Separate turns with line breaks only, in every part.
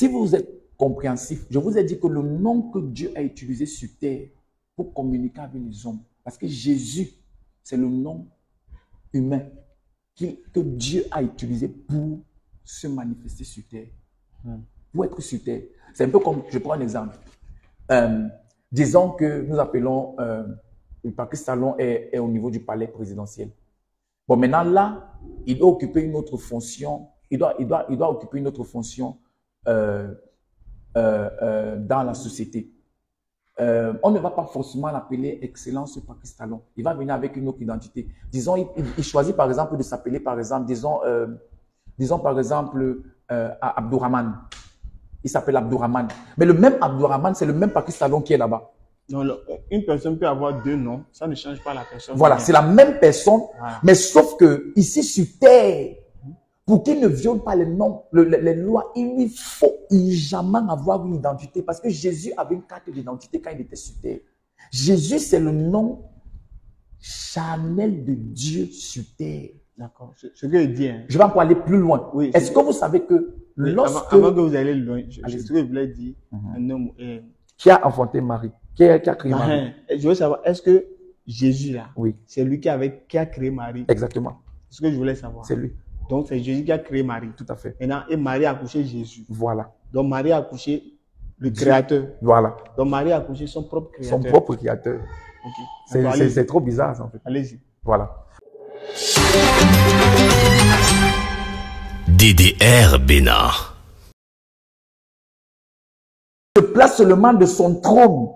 Si vous êtes compréhensif, je vous ai dit que le nom que Dieu a utilisé sur terre pour communiquer avec les hommes, parce que Jésus, c'est le nom humain que Dieu a utilisé pour se manifester sur terre, pour être sur terre. C'est un peu comme, je prends un exemple. Disons que nous appelons, le Patrice Talon est au niveau du palais présidentiel. Bon, maintenant là, il doit occuper une autre fonction, il doit occuper une autre fonction dans la société. On ne va pas forcément l'appeler Excellence Patrice Talon. Il va venir avec une autre identité. Disons, il choisit par exemple de s'appeler, par exemple, disons par exemple, Abdourahmane. Il s'appelle Abdourahmane. Mais le même Abdourahmane, c'est le même Patrice Talon qui est là-bas.
Non, une personne peut avoir deux noms, ça ne change pas la personne.
Voilà, c'est la même personne, voilà. Mais sauf que ici sur terre, pour qu'il ne viole pas les noms, les lois, il lui faut jamais avoir une identité. Parce que Jésus avait une carte d'identité quand il était sur terre. Jésus, c'est le nom charnel de Dieu sur terre.
D'accord. Ce que je dis. Hein.
Je vais encore aller plus loin. Oui, est-ce que vous savez que lorsque...
Avant que vous allez loin, ce que je voulais dire, un homme...
Qui a enfanté Marie? Qui a créé Marie?
Je veux savoir, est-ce que Jésus, là,
oui,
c'est lui qui a créé Marie?
Exactement.
C'est ce que je voulais savoir.
C'est lui.
Donc, c'est Jésus qui a créé Marie.
Tout à fait.
Maintenant, et Marie a accouché Jésus.
Voilà.
Donc, Marie a accouché le Créateur.
Voilà.
Donc, Marie a accouché son propre Créateur.
Son propre Créateur.
Okay.
C'est trop bizarre, ça, en fait.
Allez-y.
Voilà.
DDR Bénard.
Il se place seulement de son trône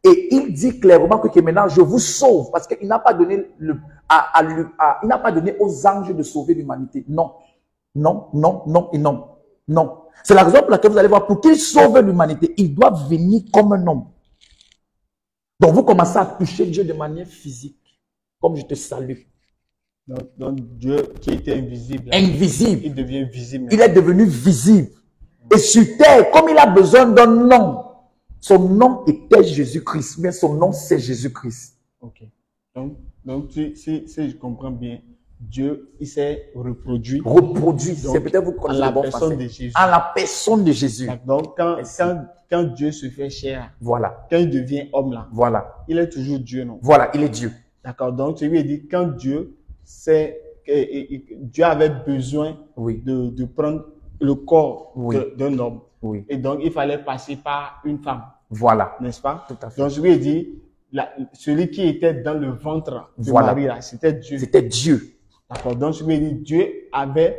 et il dit clairement que maintenant je vous sauve parce qu'il n'a pas donné il n'a pas donné aux anges de sauver l'humanité. Non, non, non, non et non, non. C'est la raison pour laquelle vous allez voir, pour qu'il sauve l'humanité, il doit venir comme un homme. Donc vous commencez à toucher Dieu de manière physique, comme je te salue.
Donc Dieu qui était invisible,
invisible,
il devient visible.
Il est devenu visible. Et sur terre, comme il a besoin d'un nom, son nom était Jésus-Christ, mais son nom c'est Jésus-Christ.
Ok. Donc si je comprends bien, Dieu, il s'est reproduit.
C'est peut-être vous connaissez le bon français.
De Jésus.
À la personne de Jésus.
Donc quand Dieu se fait chair,
voilà.
Quand il devient homme là,
voilà.
Il est toujours Dieu, non?
Voilà, il est Dieu.
D'accord. Donc tu lui as dit quand Dieu avait besoin de prendre le corps d'un homme.
Oui.
Et donc, il fallait passer par une femme.
Voilà.
N'est-ce pas?
Tout à fait.
Donc, je lui ai dit, celui qui était dans le ventre de Marie, c'était Dieu.
C'était Dieu.
D'accord. Donc, je lui ai dit, Dieu avait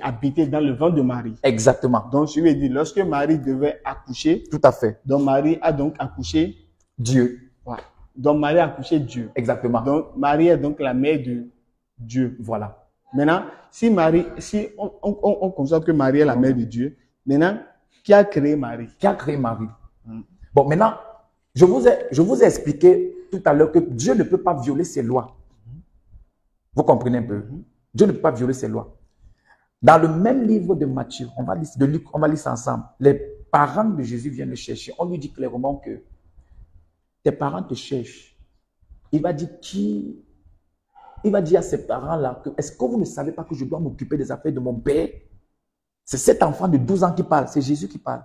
habité dans le ventre de Marie.
Exactement.
Donc, je lui ai dit, lorsque Marie devait accoucher.
Tout à fait.
Donc, Marie a donc accouché
Dieu.
Voilà. Donc, Marie a accouché Dieu.
Exactement.
Donc, Marie est donc la mère de Dieu.
Voilà.
Maintenant, si on considère que Marie est la mère de Dieu, maintenant, qui a créé Marie?
Qui a créé Marie? Bon, maintenant, je vous ai expliqué tout à l'heure que Dieu ne peut pas violer ses lois. Vous comprenez un peu? Dieu ne peut pas violer ses lois. Dans le même livre de Matthieu, on va lire ça ensemble. Les parents de Jésus viennent le chercher. On lui dit clairement que tes parents te cherchent. Il va dire à ses parents-là que est-ce que vous ne savez pas que je dois m'occuper des affaires de mon père? C'est cet enfant de 12 ans qui parle, c'est Jésus qui parle.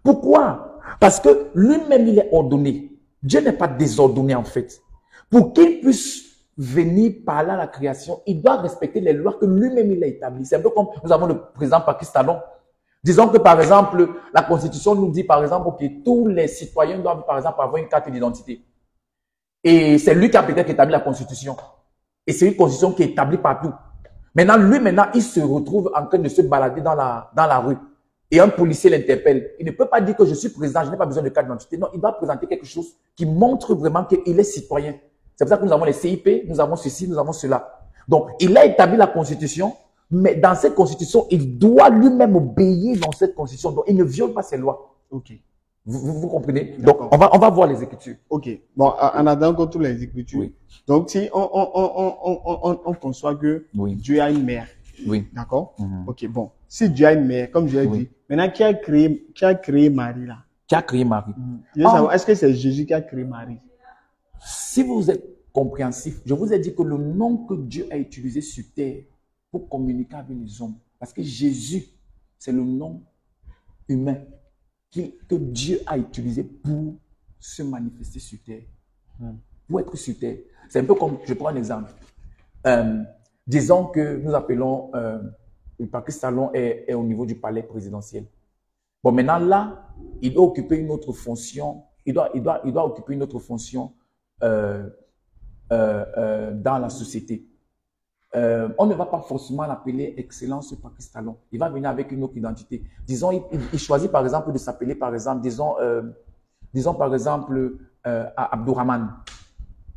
Pourquoi? Parce que lui-même, il est ordonné. Dieu n'est pas désordonné en fait. Pour qu'il puisse venir parler à la création, il doit respecter les lois que lui-même il a établies. C'est un peu comme nous avons le président Patrice Talon. Disons que par exemple, la Constitution nous dit par exemple que tous les citoyens doivent par exemple avoir une carte d'identité. Et c'est lui qui a peut-être établi la Constitution. Et c'est une Constitution qui est établie partout. Maintenant, il se retrouve en train de se balader dans la rue. Et un policier l'interpelle. Il ne peut pas dire que je suis président, je n'ai pas besoin de carte d'identité. Non, il doit présenter quelque chose qui montre vraiment qu'il est citoyen. C'est pour ça que nous avons les CIP, nous avons ceci, nous avons cela. Donc, il a établi la Constitution, mais dans cette Constitution, il doit lui-même obéir dans cette Constitution. Donc, il ne viole pas ses lois.
Ok.
Vous comprenez? Donc, on va voir les Écritures.
Ok. Bon, en attendant qu'on trouve les Écritures. Oui. Donc, si on conçoit que Dieu a une mère.
Oui.
D'accord? Ok, bon. Si Dieu a une mère, comme je l'ai dit, maintenant, qui a créé Marie là? Qui a créé Marie? Je veux savoir, est-ce que c'est Jésus qui a créé Marie?
Si vous êtes compréhensif, je vous ai dit que le nom que Dieu a utilisé sur terre pour communiquer avec les hommes, parce que Jésus, c'est le nom humain que Dieu a utilisé pour se manifester sur terre, pour être sur terre. C'est un peu comme, je prends un exemple. Disons que nous appelons, le Patrice Talon est au niveau du palais présidentiel. Bon, maintenant là, il doit occuper une autre fonction, il doit occuper une autre fonction dans la société. On ne va pas forcément l'appeler Excellence Patrice Talon. Il va venir avec une autre identité. Disons, il choisit par exemple de s'appeler, par exemple, disons par exemple Abdourahmane.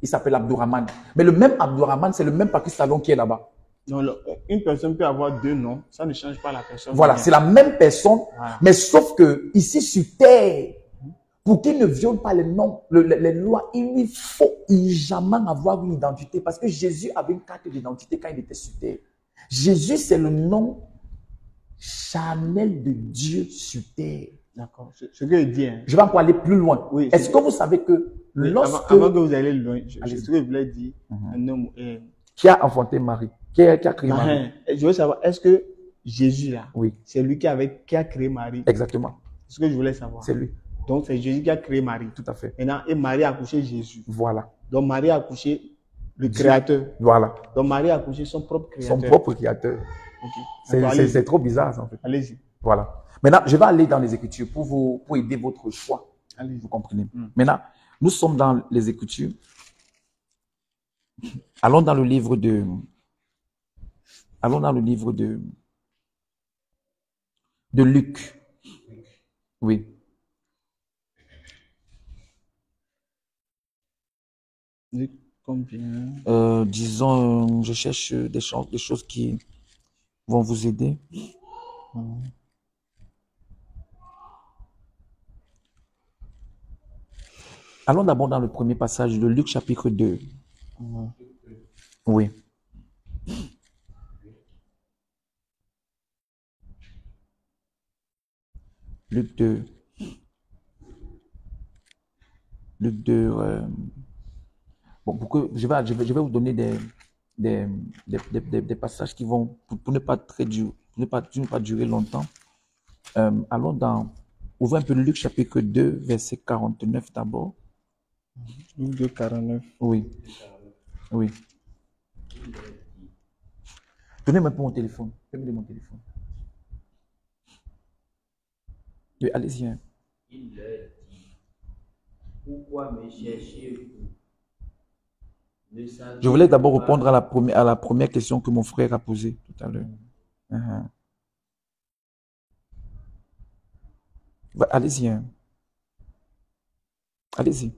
Il s'appelle Abdourahmane. Mais le même Abdourahmane, c'est le même Patrice Talon qui est là-bas.
Donc, une personne peut avoir deux noms, ça ne change pas la personne.
Voilà, c'est la même personne, mais sauf que ici sur terre, pour qu'il ne viole pas les noms, les lois, il faut jamais avoir une identité. Parce que Jésus avait une carte d'identité quand il était sur terre. Jésus, c'est le nom charnel de Dieu sur terre.
D'accord. Ce que je dis. Hein.
Je vais encore aller plus loin.
Oui,
est-ce que vous savez que
oui,
lorsque...
Avant que vous allez loin, ce que je voulais dire, un homme...
qui a enfanté Marie? Qui a créé Marie?
Je veux savoir, est-ce que Jésus, là,
oui,
c'est lui qui a créé Marie?
Exactement.
C'est ce que je voulais savoir.
C'est lui.
Donc, c'est Jésus qui a créé Marie.
Tout à fait.
Maintenant, et Marie a accouché Jésus.
Voilà.
Donc, Marie a accouché le Créateur.
Voilà.
Donc, Marie a accouché son propre Créateur.
Son propre Créateur.
Okay.
C'est trop bizarre, ça, en fait.
Allez-y.
Voilà. Maintenant, je vais aller dans les Écritures pour aider votre choix.
Allez-y.
Vous comprenez? Maintenant, nous sommes dans les Écritures. Allons dans le livre de Luc. Oui.
Luc combien?
Disons, je cherche des choses qui vont vous aider. Allons d'abord dans le premier passage de Luc chapitre 2. Oui. Luc 2. Luc 2. Bon, je vais vous donner des passages qui vont, pour ne pas durer longtemps. Allons ouvrez un peu Luc chapitre 2, verset 49 d'abord.
Luc 2, 49.
Oui. Oui. Donnez-moi un peu mon téléphone. Donnez-moi mon téléphone. Oui, allez-y. Hein.
Il leur dit, pourquoi me cherchez-vous?
Je voulais d'abord répondre à la première question que mon frère a posée tout à l'heure. Allez-y. Hein. Allez-y.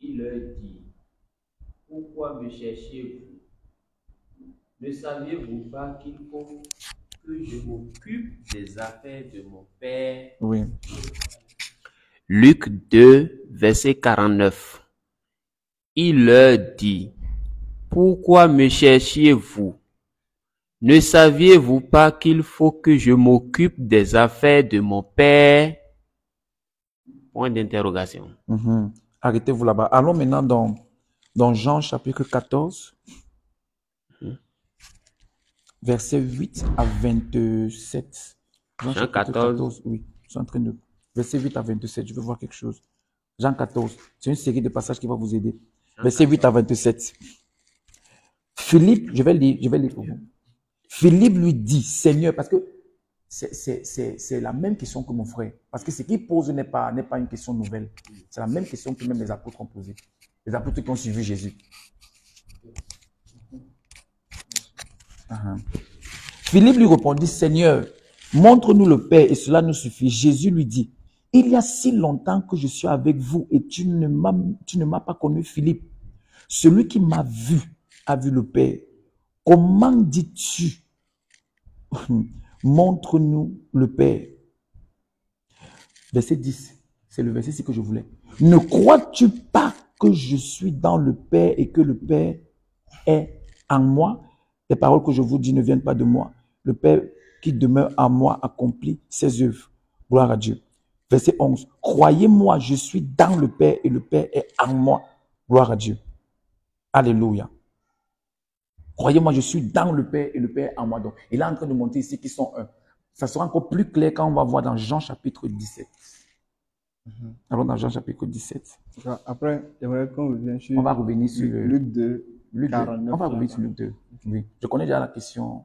Il leur dit, pourquoi me cherchez-vous? Ne saviez-vous pas qu'il faut que je m'occupe des affaires de mon Père?
Oui.
Luc 2, verset 49. Il leur dit, pourquoi me cherchiez-vous? Ne saviez-vous pas qu'il faut que je m'occupe des affaires de mon Père? Point d'interrogation.
Arrêtez-vous là-bas. Allons maintenant dans Jean chapitre 14, verset 8 à 27.
Jean 14.
Oui, je suis en train de... Verset 8 à 27, je veux voir quelque chose. Jean 14, c'est une série de passages qui va vous aider. Verset 8 à 27. Philippe, je vais lire pour vous. Philippe lui dit, Seigneur, parce que c'est la même question que mon frère. Parce que ce qu'il pose n'est pas une question nouvelle. C'est la même question que même les apôtres ont posée. Les apôtres qui ont suivi Jésus. Philippe lui répondit, Seigneur, montre-nous le Père et cela nous suffit. Jésus lui dit, il y a si longtemps que je suis avec vous et tu ne m'as pas connu, Philippe. Celui qui m'a vu a vu le Père. Comment dis-tu, montre-nous le Père? Verset 10, c'est le verset que je voulais. Ne crois-tu pas que je suis dans le Père et que le Père est en moi? Les paroles que je vous dis ne viennent pas de moi. Le Père qui demeure en moi accomplit ses œuvres. Gloire à Dieu. Verset 11. Croyez-moi, je suis dans le Père et le Père est en moi. Gloire à Dieu. Alléluia. Croyez-moi, je suis dans le Père et le Père en moi. Donc, il est en train de montrer ici qu'ils sont un. Ça sera encore plus clair quand on va voir dans Jean chapitre 17. Alors dans Jean chapitre 17.
Après, j'aimerais qu'on revienne sur...
On va revenir sur
Luc 2,
Luc 2.
49.
On va revenir sur Luc 2. Oui. Je connais déjà la question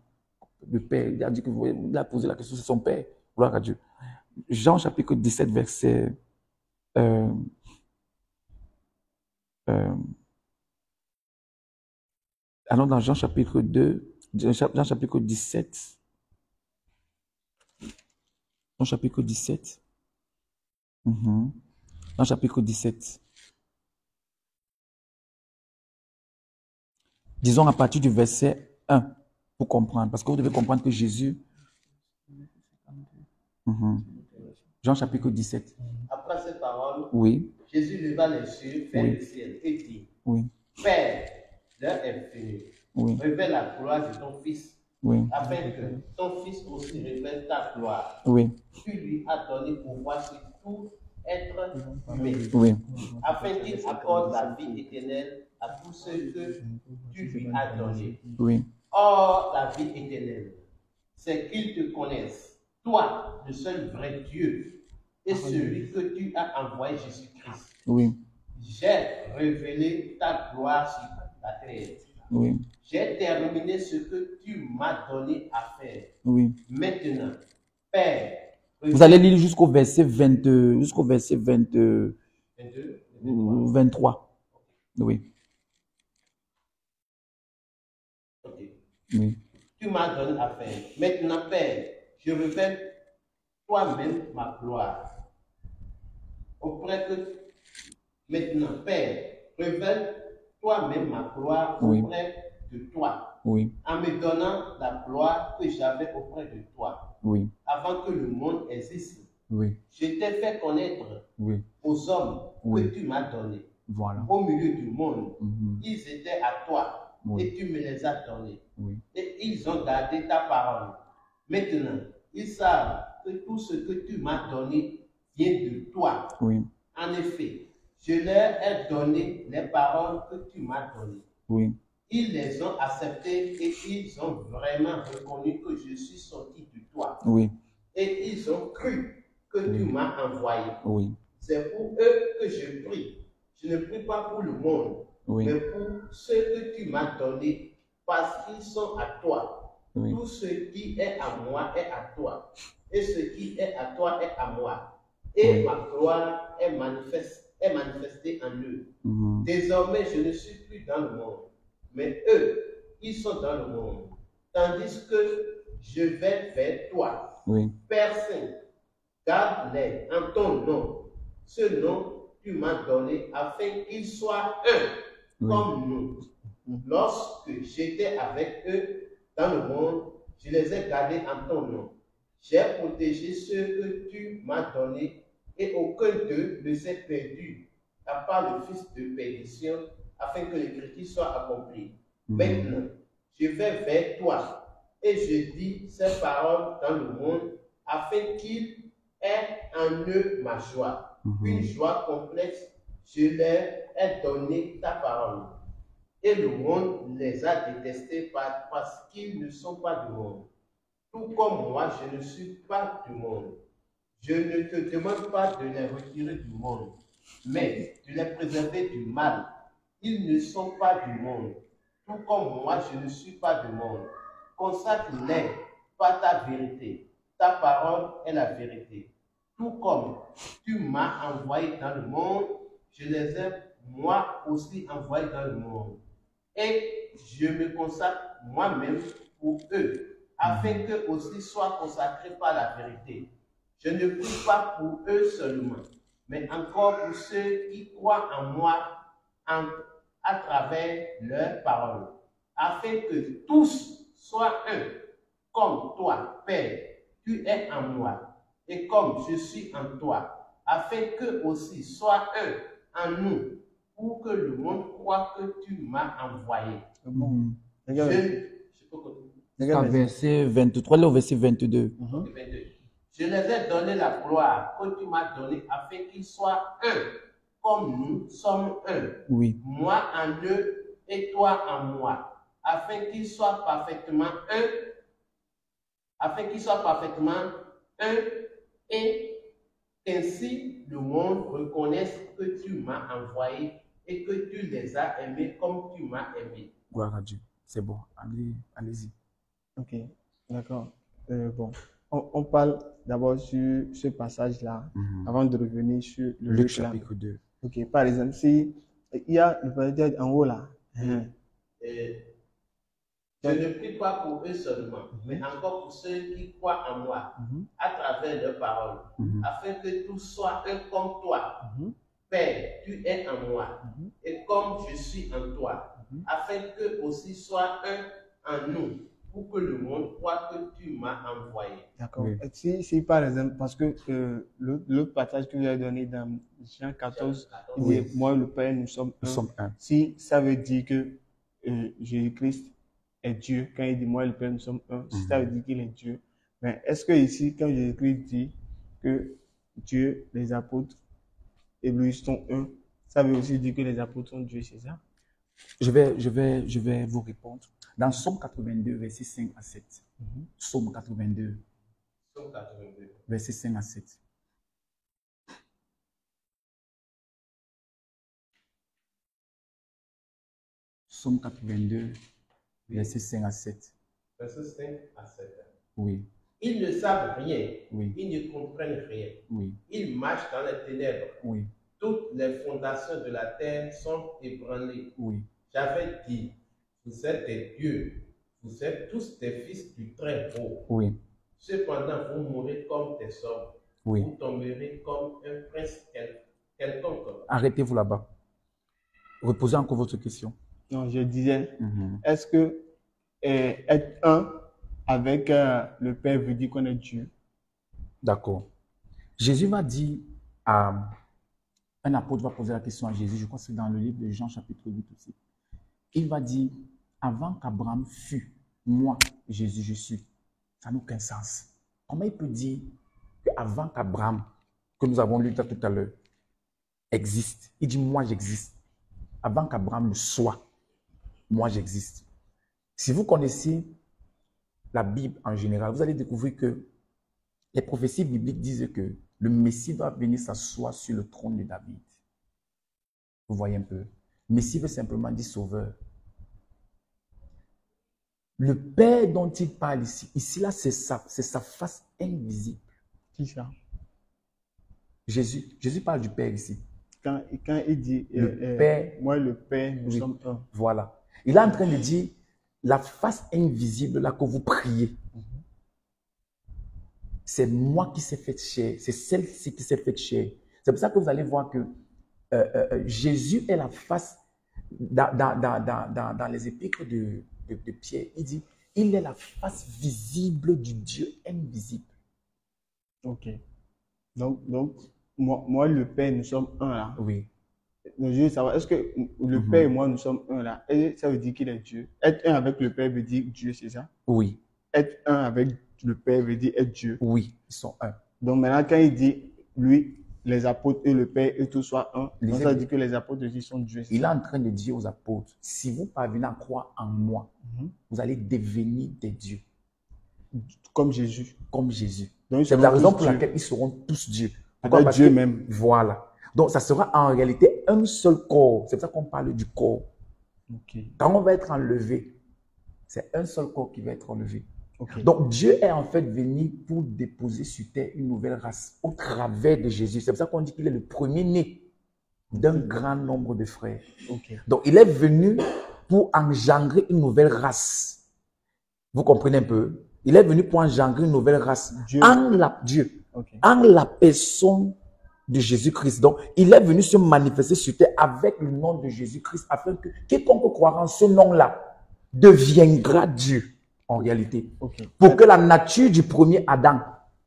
de père. Il a dit que il a posé la question sur son père. Gloire à Dieu. Jean chapitre 17, verset... allons dans Jean chapitre 2, Jean chapitre 17. Jean chapitre 17. Jean chapitre 17. Disons à partir du verset 1 pour comprendre. Parce que vous devez comprendre que Jésus... Jean chapitre 17.
Après ces paroles,
oui.
Jésus leva les yeux vers le ciel et dit, Père, l'heure est venue. Révèle la gloire de ton Fils, afin que ton Fils aussi révèle ta gloire. Tu lui as donné pouvoir sur tout être humain, afin qu'il accorde la vie éternelle à tous ceux que tu lui as donnés. Or, la vie éternelle, c'est qu'ils te connaissent, toi, le seul vrai Dieu, et celui que tu as envoyé, Jésus-Christ. J'ai révélé ta gloire sur la terre. J'ai terminé ce que tu m'as donné à faire. Maintenant, Père,
vous allez lire jusqu'au verset 22, jusqu'au verset 22, 23.
Tu m'as donné à faire. Maintenant, Père, je révèle toi-même ma gloire. Maintenant, Père, révèle toi-même ma gloire auprès de toi, en me donnant la gloire que j'avais auprès de toi, avant que le monde existe. Je t'ai fait connaître aux hommes que tu m'as donnés, au milieu du monde. Ils étaient à toi et tu me les as donnés. Et ils ont gardé ta parole. Maintenant, ils savent que tout ce que tu m'as donné vient de toi. En effet, je leur ai donné les paroles que tu m'as données. Ils les ont acceptées et ils ont vraiment reconnu que je suis sorti de toi. Et ils ont cru que tu m'as envoyé. C'est pour eux que je prie. Je ne prie pas pour le monde, mais pour ceux que tu m'as donnés, parce qu'ils sont à toi. Tout ce qui est à moi est à toi. Et ce qui est à toi est à moi. Et ma gloire est manifestée en eux. Désormais, je ne suis plus dans le monde, mais eux, ils sont dans le monde. Tandis que je vais vers toi. Père Saint, garde-les en ton nom, ce nom tu m'as donné, afin qu'ils soient un comme nous. Lorsque j'étais avec eux dans le monde, je les ai gardés en ton nom. J'ai protégé ceux que tu m'as donnés, et aucun d'eux ne s'est perdu, à part le fils de perdition, afin que l'écriture soit accomplie. Maintenant, je vais vers toi, et je dis ces paroles dans le monde, afin qu'il ait en eux ma joie, une joie complète. Je leur ai donné ta parole. Et le monde les a détestés parce qu'ils ne sont pas du monde. Tout comme moi, je ne suis pas du monde. Je ne te demande pas de les retirer du monde, mais de les préserver du mal. Ils ne sont pas du monde. Tout comme moi, je ne suis pas du monde. Consacre-les par ta vérité. Ta parole est la vérité. Tout comme tu m'as envoyé dans le monde, je les ai moi aussi envoyés dans le monde. Et je me consacre moi-même pour eux, afin qu'eux aussi soient consacrés par la vérité. Je ne prie pas pour eux seulement, mais encore pour ceux qui croient en moi à travers leurs paroles, afin que tous soient un, comme toi, Père, tu es en moi, et comme je suis en toi, afin qu'eux aussi soient un en nous, pour que le monde croit que tu m'as envoyé.
Verset 23, là au verset 22.
Je les ai donné la gloire que tu m'as donnée, afin qu'ils soient un, comme nous sommes un. Moi en eux et toi en moi, afin qu'ils soient parfaitement un, afin qu'ils soient parfaitement un et qu'ainsi le monde reconnaisse que tu m'as envoyé et que tu les as aimés comme tu m'as aimé.
Gloire à Dieu. C'est bon. Allez-y.
Ok, d'accord. Bon, on parle d'abord sur ce passage-là, avant de revenir sur le
Luc chapitre 2.
Ok, par exemple, si il y a le passage en haut là.
Je ne prie pas pour eux seulement, mais encore pour ceux qui croient en moi, à travers leurs paroles, afin que tout soit un comme toi. Père, tu es en moi, et comme je suis en toi, afin que aussi soit un en nous, pour que le monde croit que tu m'as envoyé.
D'accord. Oui. Si par exemple, parce que l'autre passage que vous avez donné dans Jean 14, il dit, moi et le Père, nous sommes un. Si ça veut dire que Jésus-Christ est Dieu, quand il dit moi et le Père, nous sommes un, si ça veut dire qu'il est Dieu, mais est-ce que ici, quand Jésus-Christ dit que Dieu, les apôtres et lui sont un, ça veut aussi dire que les apôtres sont Dieu, c'est ça?
Je vais vous répondre. Dans Psaume 82, versets 5 à 7. Psaume 82.
Psaume 82.
Versets 5 à 7. Psaume 82, versets 5 à 7.
Verset 5 à 7.
Oui.
Ils ne savent rien.
Oui.
Ils ne comprennent rien.
Oui.
Ils marchent dans les ténèbres.
Oui.
Toutes les fondations de la terre sont ébranlées.
Oui.
J'avais dit, vous êtes des dieux. Vous êtes tous des fils du Très-Haut.
Oui.
Cependant, vous mourrez comme des hommes.
Oui.
Vous tomberez comme un prince quelconque.
Arrêtez-vous là-bas. Reposez encore votre question.
Non, je disais, est-ce que être un avec le Père veut dire qu'on est Dieu?
D'accord. Jésus va dire à un apôtre va poser la question à Jésus, je crois que c'est dans le livre de Jean chapitre 8 aussi. Il va dire, avant qu'Abraham fût, moi, Jésus, je suis. Ça n'a aucun sens. Comment il peut dire qu'avant qu'Abraham, que nous avons lu tout à l'heure, existe? Il dit, moi, j'existe. Avant qu'Abraham ne soit, moi, j'existe. Si vous connaissez la Bible en général, vous allez découvrir que les prophéties bibliques disent que le Messie va venir s'asseoir sur le trône de David. Vous voyez un peu. Messie veut simplement dire sauveur. Le Père dont il parle ici là, c'est sa face invisible.
Qui ça?
Jésus. Jésus parle du Père ici.
Quand il dit,
le Père,
moi le Père, nous sommes un.
Voilà. Il est en train de dire, la face invisible là que vous priez, c'est moi qui s'est fait chair. C'est celle-ci qui s'est fait chair. C'est pour ça que vous allez voir que Jésus est la face, dans les épîtres de Pierre, il dit, il est la face visible du Dieu invisible.
Ok. Donc moi le Père, nous sommes un là.
Oui.
Donc, je veux savoir, est-ce que le Père et moi, nous sommes un là? Et ça veut dire qu'il est Dieu. Être un avec le Père veut dire Dieu, c'est ça?
Oui.
Être un avec le Père veut dire être Dieu.
Oui, ils sont un.
Donc maintenant, quand il dit, lui, les apôtres et le Père et tout soit un, donc ça veut dire que les apôtres aussi sont Dieu.
Il est en train de dire aux apôtres, si vous parvenez à croire en moi, vous allez devenir des dieux.
Comme Jésus.
Comme Jésus. C'est la raison pour laquelle ils seront tous dieux.
Pourquoi? Parce Dieu même.
Voilà. Donc ça sera en réalité un seul corps. C'est pour ça qu'on parle du corps.
Okay.
Quand on va être enlevé, c'est un seul corps qui va être enlevé.
Okay.
Donc Dieu est en fait venu pour déposer sur terre une nouvelle race au travers de Jésus. C'est pour ça qu'on dit qu'il est le premier-né d'un grand nombre de frères.
Okay.
Donc il est venu pour engendrer une nouvelle race. Vous comprenez un peu? Il est venu pour engendrer une nouvelle race.
Dieu.
En la personne de Jésus-Christ. Donc, il est venu se manifester sur terre avec le nom de Jésus-Christ afin que quiconque croira en ce nom-là deviendra Dieu en réalité.
Okay.
Pour que la nature du premier Adam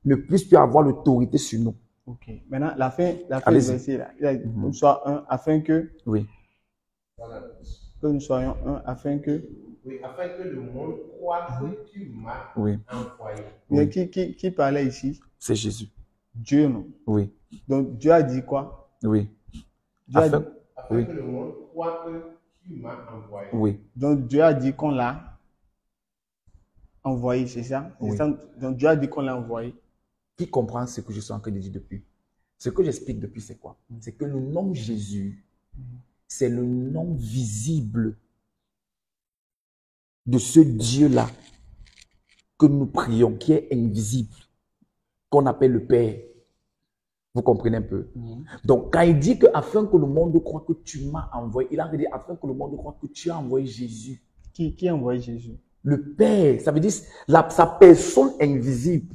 ne puisse plus avoir l'autorité sur nous.
Ok. Maintenant, la fin du verset là, il a dit, nous soyons un afin que.
Oui.
Que nous soyons un afin que.
Oui, afin que le monde croit que tu m'as envoyé.
Mais qui parlait ici?
C'est Jésus.
Dieu, non?
Oui.
Donc Dieu a dit quoi?
Oui.
Dieu afin que le monde croit que tu m'as envoyé.
Oui.
Donc Dieu a dit qu'on l'a Envoyé, c'est ça?
Oui.
Ça? Donc Dieu a dit qu'on l'a envoyé.
Qui comprend ce que je suis en train de dire depuis? Ce que j'explique depuis, c'est quoi? C'est que le nom Jésus, c'est le nom visible de ce Dieu-là que nous prions, qui est invisible, qu'on appelle le Père. Vous comprenez un peu? Donc, quand il dit que afin que le monde croit que tu m'as envoyé, il a dit afin que le monde croit que tu as envoyé Jésus.
Qui a envoyé Jésus?
Le Père, ça veut dire sa personne invisible.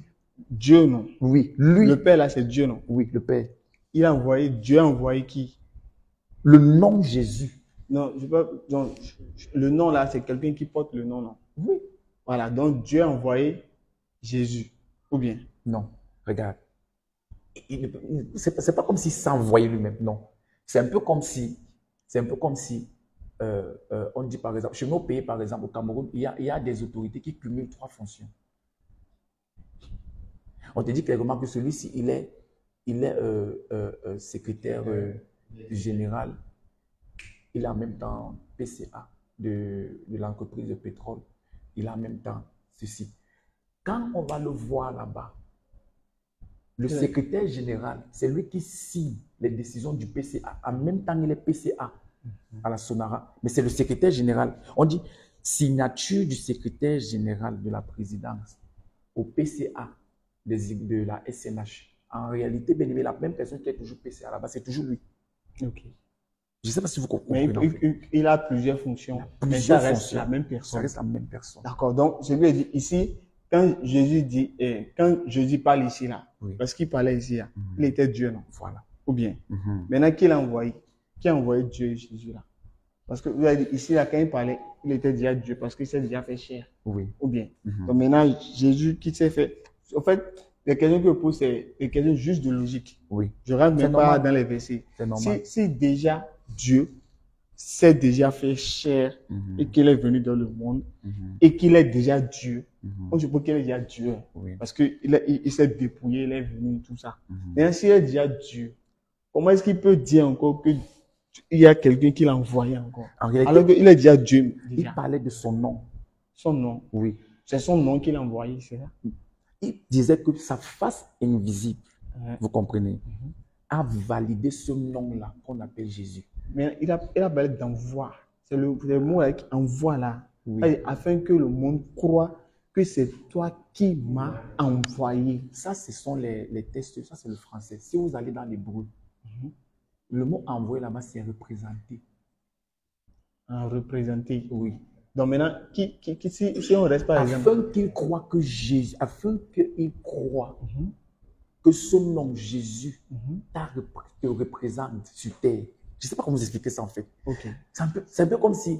Dieu, non?
Oui, lui.
Le Père, là, c'est Dieu, non?
Oui, le Père.
Il a envoyé, Dieu a envoyé qui?
Le nom Jésus.
Non, donc, le nom, là, c'est quelqu'un qui porte le nom, non?
Oui.
Voilà, donc Dieu a envoyé Jésus. Ou bien?
Non, regarde. C'est pas comme s'il s'envoyait lui-même, non. C'est un peu comme si, on dit par exemple, chez nos pays, par exemple, au Cameroun, il y a des autorités qui cumulent 3 fonctions. On te dit clairement que celui-ci, il est secrétaire général. Il a en même temps PCA de l'entreprise de pétrole. Il a en même temps ceci. Quand on va le voir là-bas, le secrétaire général, c'est lui qui signe les décisions du PCA. En même temps, il est PCA à la Sonara. Mais c'est le secrétaire général. On dit signature du secrétaire général de la présidence au PCA de la SNH. En réalité, bien aimé, la même personne qui est toujours PCA là-bas, c'est toujours lui.
Ok.
Je ne sais pas si vous comprenez.
Mais il a plusieurs fonctions. Mais ça reste la même personne.
Ça reste la même personne.
D'accord. Donc, je lui ai dit ici, quand Jésus parle ici, là, parce qu'il parlait ici, là, il était Dieu, non?
Voilà.
Ou bien. Maintenant, qui l'a envoyé? Qui a envoyé Dieu et Jésus, là? Parce que vous avez dit ici, là, quand il parlait, il était déjà Dieu parce qu'il s'est déjà fait chair.
Oui.
Ou bien. Donc maintenant, Jésus qui s'est fait. En fait, les questions que je pose, c'est des questions juste de logique.
Oui.
Je ne rentre même pas dans les versets.
C'est normal.
Si déjà Dieu s'est déjà fait chair et qu'il est venu dans le monde et qu'il est déjà Dieu, on suppose qu'il est déjà Dieu.
Oui.
Parce qu'il s'est dépouillé, il est venu, tout ça. Mais s'il est déjà Dieu, comment est-ce qu'il peut dire encore qu'il y a quelqu'un qui l'a envoyé encore? Alors qu'il est déjà Dieu. Déjà.
Il parlait de son nom.
Son nom?
Oui.
C'est son nom qu'il a envoyé, c'est ça?
Il disait que sa face invisible, vous comprenez, a validé ce nom-là qu'on appelle Jésus.
Mais il a parlé d'envoi. C'est le mot avec envoi là. Oui. Afin que le monde croit que c'est toi qui m'as envoyé.
Ça, ce sont les textes, ça c'est le français. Si vous allez dans l'hébreu, le mot envoyer là-bas, c'est représenter.
Représenter.
Oui.
Donc maintenant, si on reste par exemple.
Afin qu'il croit que Jésus, afin qu'il croit que ce nom Jésus te représente sur terre. Je ne sais pas comment vous expliquer ça en fait.
Okay.
C'est un peu comme si,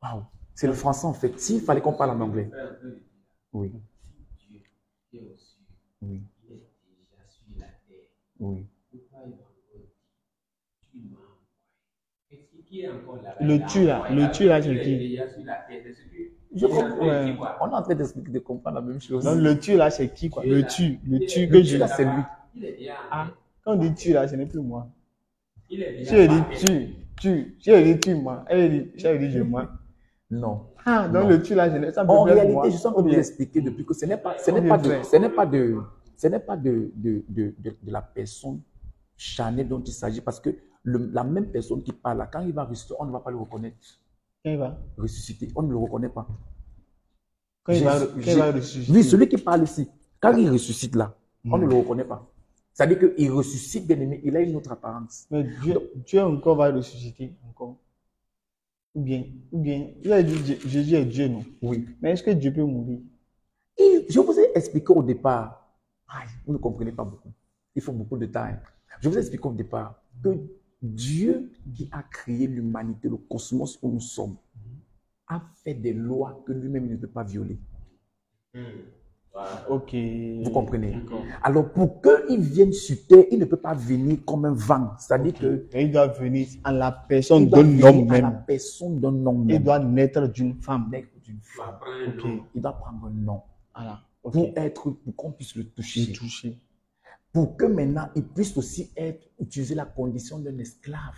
waouh, c'est le français en fait. S'il fallait qu'on parle en anglais. Oui. Oui. Oui.
Le tu là, c'est qui?
On est en train d'expliquer, de comprendre la même chose.
Donc le tu là, c'est qui quoi? Le tu
que je là, c'est lui.
Ah, quand on dit tu là, ce n'est plus moi. J'ai dit tu moi. Elle dit je moi.
Non.
Ah, donc le tu là, ça me
en réalité, je suis en train de vous expliquer depuis que ce n'est pas de la personne charnelle dont il s'agit parce que la même personne qui parle là, quand il va ressusciter, on ne va pas le reconnaître.
Quand il va
ressusciter, on ne le reconnaît pas.
Quand il va ressusciter.
Oui, celui qui parle ici, quand il ressuscite là, on ne le reconnaît pas. C'est-à-dire qu'il ressuscite, bien aimé, il a une autre apparence.
Mais Dieu encore va ressusciter, encore. Ou bien, il a dit Jésus est Dieu, non?
Oui.
Mais est-ce que Dieu peut mourir?
Je vous ai expliqué au départ, vous ne comprenez pas beaucoup. Il faut beaucoup de temps. Je vous ai expliqué au départ que Dieu qui a créé l'humanité, le cosmos où nous sommes, a fait des lois que lui-même ne peut pas violer.
Ok.
Vous comprenez? Alors, pour qu'il vienne sur terre, il ne peut pas venir comme un vent. C'est-à-dire que.
Il doit venir à la personne d'un homme même.
À la personne d'un homme même.
Il doit naître d'une femme.
Okay. Il doit prendre un nom.
Voilà.
Okay. Pour qu'on puisse le toucher. Pour que maintenant, il puisse aussi utiliser la condition d'un esclave.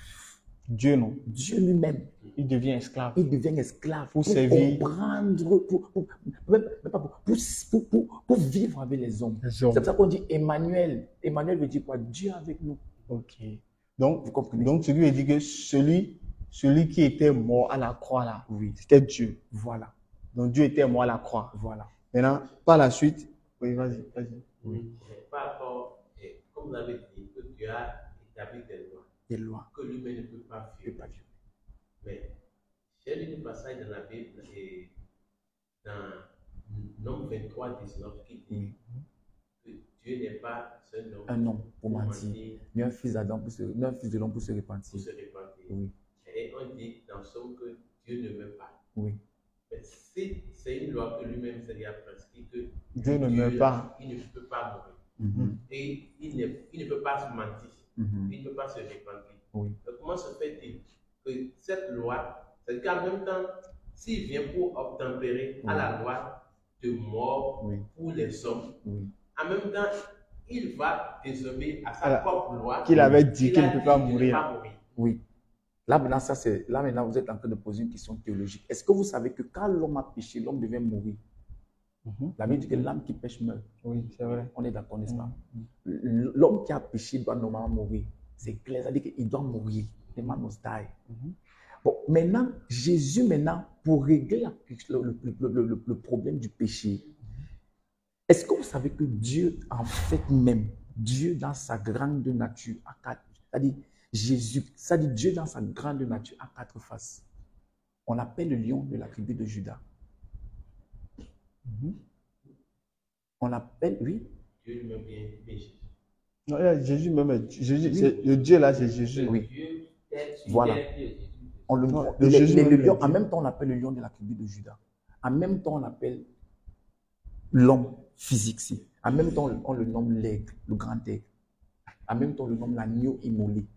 Dieu, non.
Dieu lui-même.
Il devient esclave.
Il devient esclave
pour servir.
Comprendre, pour vivre avec les hommes. C'est pour ça qu'on dit Emmanuel. Emmanuel veut dire quoi? Dieu avec nous.
Ok. Donc,
vous comprenez?
Donc, ce qui veut dire que celui qui était mort à la croix, là,
oui,
c'était Dieu.
Voilà.
Donc, Dieu était mort à la croix.
Voilà.
Maintenant, par la suite, oui, vas-y.
Oui. Par rapport, comme vous l'avez dit, que Dieu a établi des lois. Que lui-même ne peut pas violer. Mais j'ai lu un passage dans la Bible, dans Nombre 23, 19, qui dit que Dieu n'est pas un homme pour mentir,
ni un fils d'Adam ni un fils de l'homme pour se repentir.
Oui. Et on dit dans Somme que Dieu ne meurt pas.
Oui.
Mais si c'est une loi que lui-même s'est prescrit que
Dieu ne meurt pas,
il ne peut pas mourir. Et il ne peut pas se mentir. Il ne peut pas se repentir.
Oui.
Donc, comment se fait-il que cette loi, c'est qu'en même temps, s'il vient pour obtempérer à la loi de mort pour les hommes, en même temps, il va désobéir à sa propre loi
qu'il avait dit qu'il ne peut pas mourir.
Oui. Là maintenant, vous êtes en train de poser une question théologique. Est-ce que vous savez que quand l'homme a péché, l'homme devait mourir? La Bible dit que l'âme qui pêche meurt.
Oui, c'est vrai.
On est d'accord, n'est-ce pas? L'homme qui a péché doit normalement mourir. C'est clair, ça dit qu'il doit mourir. The man must die. Bon, maintenant, Jésus, pour régler le problème du péché, est-ce que vous savez que Dieu, en fait même, Dieu dans sa grande nature, c'est-à-dire Jésus, c'est-à-dire Dieu dans sa grande nature a 4 faces. On l'appelle le lion de la tribu de Juda. On l'appelle, oui.
Dieu lui-même est Jésus.
Non, Jésus même, le Dieu là, c'est Jésus.
Oui. Voilà. Le lion, en même temps, on l'appelle le lion de la tribu de Juda. En même temps, on l'appelle l'homme physique. En même temps, on le nomme l'aigle, le grand aigle. En même temps, on le nomme l'agneau immolé.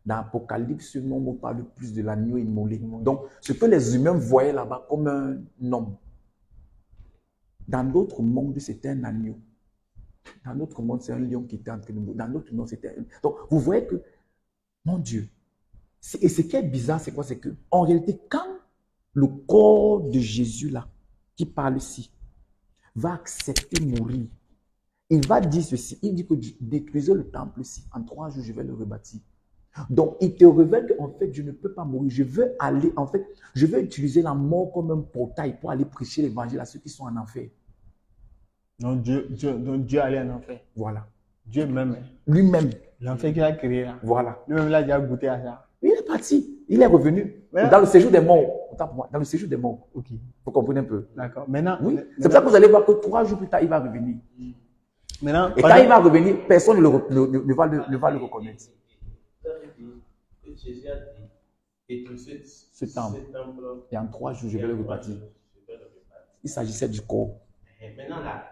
Dans l'Apocalypse, on parle plus de l'agneau immolé. Donc, ce que les humains voyaient là-bas comme un homme, dans d'autres mondes, c'était un agneau. Dans notre monde, c'est un lion qui était entre nous. Dans notre monde, c'était un... Donc, vous voyez que, mon Dieu, et ce qui est bizarre, c'est quoi? C'est que, en réalité, quand le corps de Jésus, là, qui parle ici, va accepter mourir, il va dire ceci, il dit que détruisez le temple ici, en 3 jours, je vais le rebâtir. Donc, il te révèle qu'en fait, je ne peux pas mourir. Je veux aller, en fait, je veux utiliser la mort comme un portail pour aller prêcher l'évangile à ceux qui sont en enfer.
Donc, Dieu allait en enfer.
Voilà.
Dieu même.
Lui-même.
L'enfer qu'il a créé là.
Voilà.
Lui-même, il a déjà goûté à ça.
Il est parti. Il est revenu. Dans le séjour des morts. Autant pour moi. Dans le séjour des morts.
Ok.
Vous comprenez un peu?
D'accord. Maintenant.
Oui. C'est pour ça que vous allez voir que 3 jours plus tard, il va revenir.
Maintenant.
Et quand il va revenir, personne ne va le reconnaître.
Jésus a dit, et tout
ce temple. Et en 3 jours, je vais le rebâtir. Il s'agissait du corps.
Maintenant, là,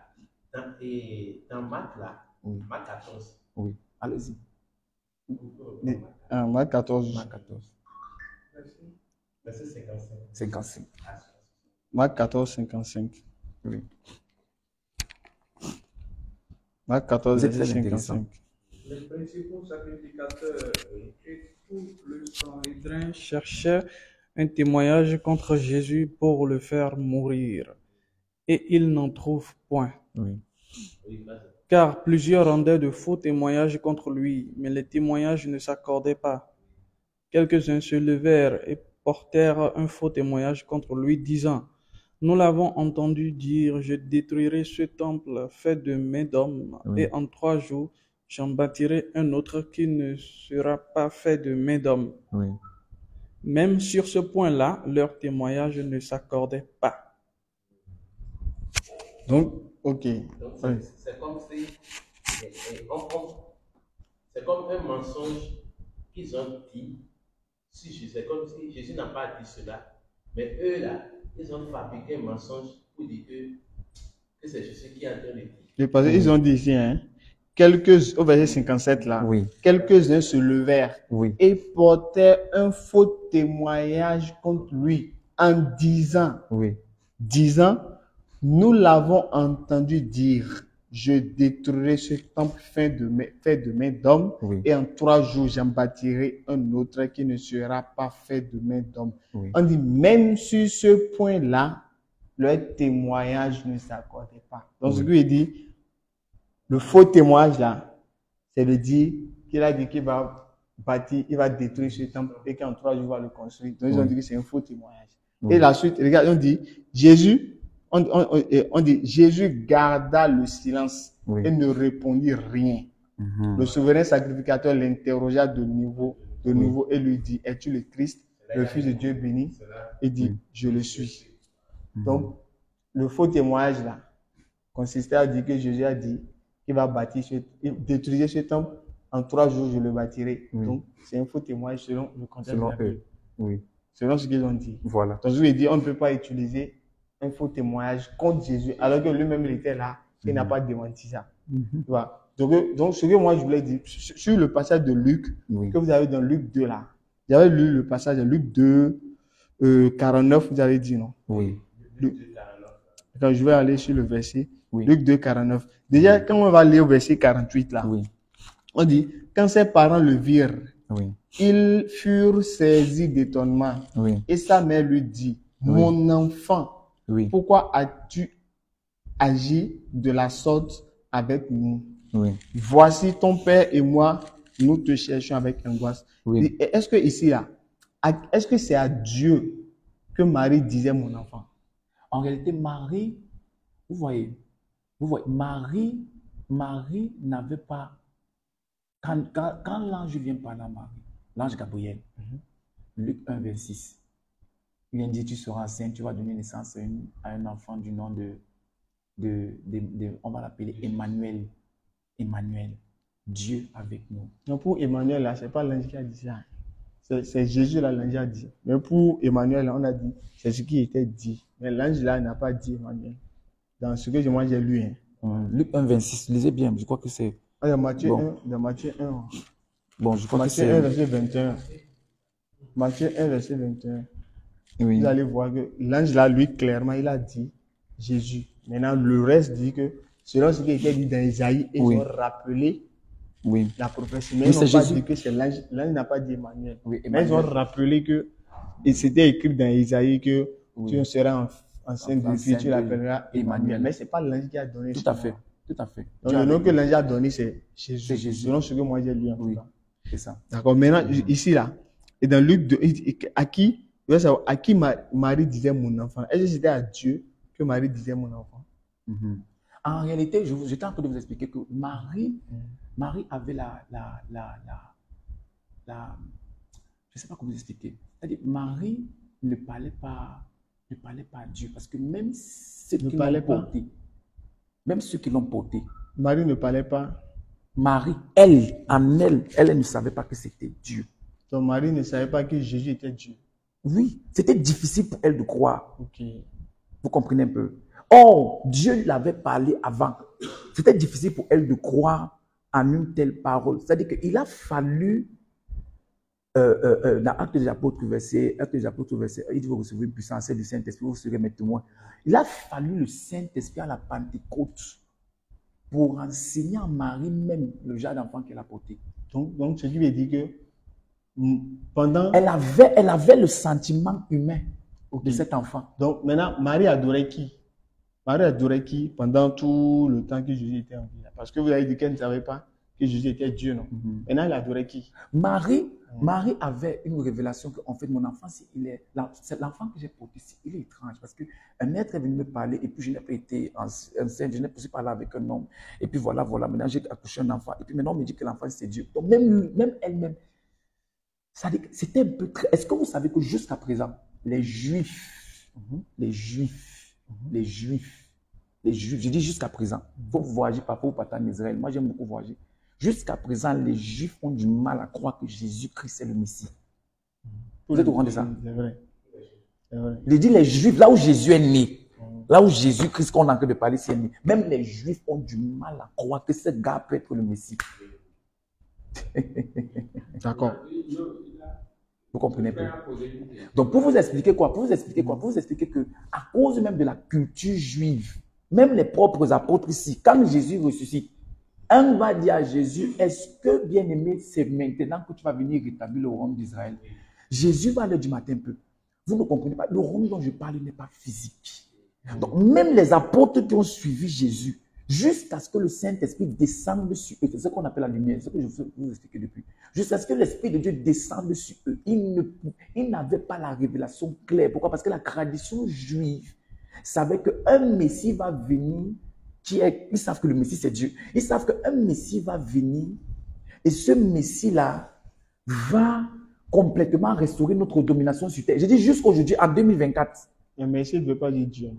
dans Marc, là, Marc 14.
Oui, allez-y.
Marc 14.
Marc 14.
Verset 55.
55.
Marc 14, 55.
Oui.
Marc 14, verset 55.
Les principaux sacrificateurs et tout le Sanhédrin cherchaient un témoignage contre Jésus pour le faire mourir. Et ils n'en trouvent point.
Oui.
Car plusieurs rendaient de faux témoignages contre lui, mais les témoignages ne s'accordaient pas. Quelques-uns se levèrent et portèrent un faux témoignage contre lui, disant: nous l'avons entendu dire, je détruirai ce temple fait de mains d'hommes, et en 3 jours, j'en bâtirai un autre qui ne sera pas fait de mains d'hommes.
Oui.
Même sur ce point-là, leur témoignage ne s'accordait pas.
Donc, ok.
Donc, c'est comme si, c'est comme un mensonge qu'ils ont dit. C'est comme si Jésus n'a pas dit cela, mais eux là, ils ont fabriqué un mensonge pour dire que c'est Jésus qui est en train de dire.
Parce qu'ils ont dit ici, hein, au verset 57 là, quelques-uns se levèrent et portaient un faux témoignage contre lui en disant, nous l'avons entendu dire, je détruirai ce temple fait de main d'homme, et en 3 jours, j'en bâtirai un autre qui ne sera pas fait de main d'homme. On dit, même sur ce point-là, leur témoignage ne s'accordait pas. Donc, ce qu'il dit, le faux témoignage là, c'est de dire qu'il a dit qu'il va bâtir, il va détruire ce temple et qu'en 3 jours, il va le construire. Donc, ils ont dit que c'est un faux témoignage. Et la suite, regarde, on dit, Jésus garda le silence et ne répondit rien. Le souverain sacrificateur l'interrogea de nouveau et lui dit, es-tu le Christ, le Fils de Dieu béni? Et dit, je le suis. Donc, le faux témoignage là consistait à dire que Jésus a dit qu'il va détruire ce temple, en 3 jours je le bâtirai. Donc, c'est un faux témoignage selon le contexte de la Bible. Selon ce qu'ils ont dit.
Voilà.
Donc, je lui ai dit, on ne peut pas utiliser un faux témoignage contre Jésus, alors que lui-même il était là, il n'a pas démenti ça. Tu vois? Donc, ce que moi je voulais dire, sur le passage de Luc, que vous avez dans Luc 2 là, j'avais lu le passage de Luc 2, 49, vous avez dit non?
Oui.
Quand je vais aller sur le verset, Luc 2, 49. Déjà, quand on va lire au verset 48 là, on dit, quand ses parents le virent, ils furent saisis d'étonnement. Et sa mère lui dit, mon enfant, pourquoi as-tu agi de la sorte avec nous? Voici ton père et moi, nous te cherchons avec angoisse. Est-ce que ici là, est-ce que c'est à Dieu que Marie disait mon enfant?
En réalité, Marie, vous voyez, Marie n'avait pas, quand l'ange vient parler à Marie, l'ange Gabriel, Luc 1, 26, il vient dire, tu seras enceinte, tu vas donner naissance à un enfant du nom on va l'appeler Emmanuel. Emmanuel, Dieu avec nous.
Non, pour Emmanuel, là, ce n'est pas l'ange qui a dit ça. C'est Jésus, là, l'ange a dit. Mais pour Emmanuel, là, on a dit, c'est ce qui était dit. Mais l'ange, là, n'a pas dit Emmanuel. Dans ce que moi, j'ai lu.
Luc 1, 26, lisez bien, je crois que c'est...
Dans Matthieu 1.
Bon, je crois que
Matthieu
c'est...
1, verset 21. Matthieu 1, verset 21. Vous allez voir que l'ange, là, lui, clairement, il a dit Jésus. Maintenant, le reste dit que, selon ce qui était dit dans Isaïe, ils ont rappelé la prophétie. Mais ils n'ont pas dit que c'est l'ange. L'ange n'a pas dit Emmanuel. Mais ils ont rappelé que, et c'était écrit dans Isaïe que tu seras enceinte d'une fille, tu l'appelleras Emmanuel. Mais ce n'est pas l'ange qui a donné
Tout à fait.
Donc, le nom que l'ange a donné, c'est Jésus. Selon ce que moi j'ai lu en tout cas.
C'est ça. D'accord.
Maintenant, ici, là, et dans Luc 2, à qui Marie disait mon enfant? Est-ce que c'était à Dieu que Marie disait mon enfant?
En réalité, j'étais en train de vous expliquer que Marie avait je ne sais pas comment vous expliquer. C'est-à-dire, Marie ne parlait pas à Dieu, parce que même ceux qui l'ont porté,
Marie ne parlait pas.
Marie, elle ne savait pas que c'était Dieu.
Donc Marie ne savait pas que Jésus était Dieu.
Oui, c'était difficile pour elle de croire. Vous comprenez un peu? Or, Dieu l'avait parlé avant. C'était difficile pour elle de croire en une telle parole. C'est-à-dire qu'il a fallu, dans Actes des Apôtres, verset, il dit, vous recevez une puissance du Saint-Esprit, vous serez mes témoins. Il a fallu le Saint-Esprit à la Pentecôte pour enseigner à Marie même le genre d'enfant qu'elle a porté.
Donc, ce qui veut dire que pendant...
Elle avait le sentiment humain de cet enfant. Donc,
maintenant, Marie adorait qui? Marie adorait qui pendant tout le temps que Jésus était en vie? Parce que vous avez dit qu'elle ne savait pas que Jésus était Dieu, non? Maintenant, elle adorait qui?
Marie avait une révélation que, en fait, mon enfant, c'est l'enfant que j'ai porté, il est étrange. Parce qu'un être est venu me parler, et puis je n'ai pas été enceinte, je n'ai pas pu parler avec un homme. Et puis voilà, maintenant j'ai accouché un enfant. Et puis maintenant, on me dit que l'enfant, c'est Dieu. Donc, même elle-même, c'était un peu très... Est-ce que vous savez que jusqu'à présent, les Juifs, je dis jusqu'à présent, il faut voyager parfois ou partir en Israël. Moi, j'aime beaucoup voyager. Jusqu'à présent, les Juifs ont du mal à croire que Jésus-Christ est le Messie. Vous êtes au courant de ça?
C'est vrai.
Je dis les Juifs, là où Jésus est né, là où Jésus-Christ qu'on est en train de parler, c'est né. Même les Juifs ont du mal à croire que ce gars peut être le Messie.
D'accord.
Vous comprenez un peu? Donc, pour vous expliquer quoi? Pour vous expliquer que, à cause même de la culture juive, Même les propres apôtres ici, quand Jésus ressuscite, un va dire à Jésus, est-ce que, bien-aimé, c'est maintenant que tu vas venir rétablir le royaume d'Israël? Jésus va leur dire matin un peu. Vous ne comprenez pas, le royaume dont je parle n'est pas physique. Donc, même les apôtres qui ont suivi Jésus, jusqu'à ce que le Saint-Esprit descende sur eux, c'est ce qu'on appelle la lumière, c'est ce que je vous expliquer depuis. Jusqu'à ce que l'Esprit de Dieu descende sur eux, ils n'avaient pas la révélation claire. Pourquoi? Parce que la tradition juive savait qu'un Messie va venir, ils savent que le Messie c'est Dieu. Ils savent qu'un Messie va venir et ce Messie-là va complètement restaurer notre domination sur terre. Je dis jusqu'aujourd'hui, en 2024.
Le Messie ne veut pas dire Dieu.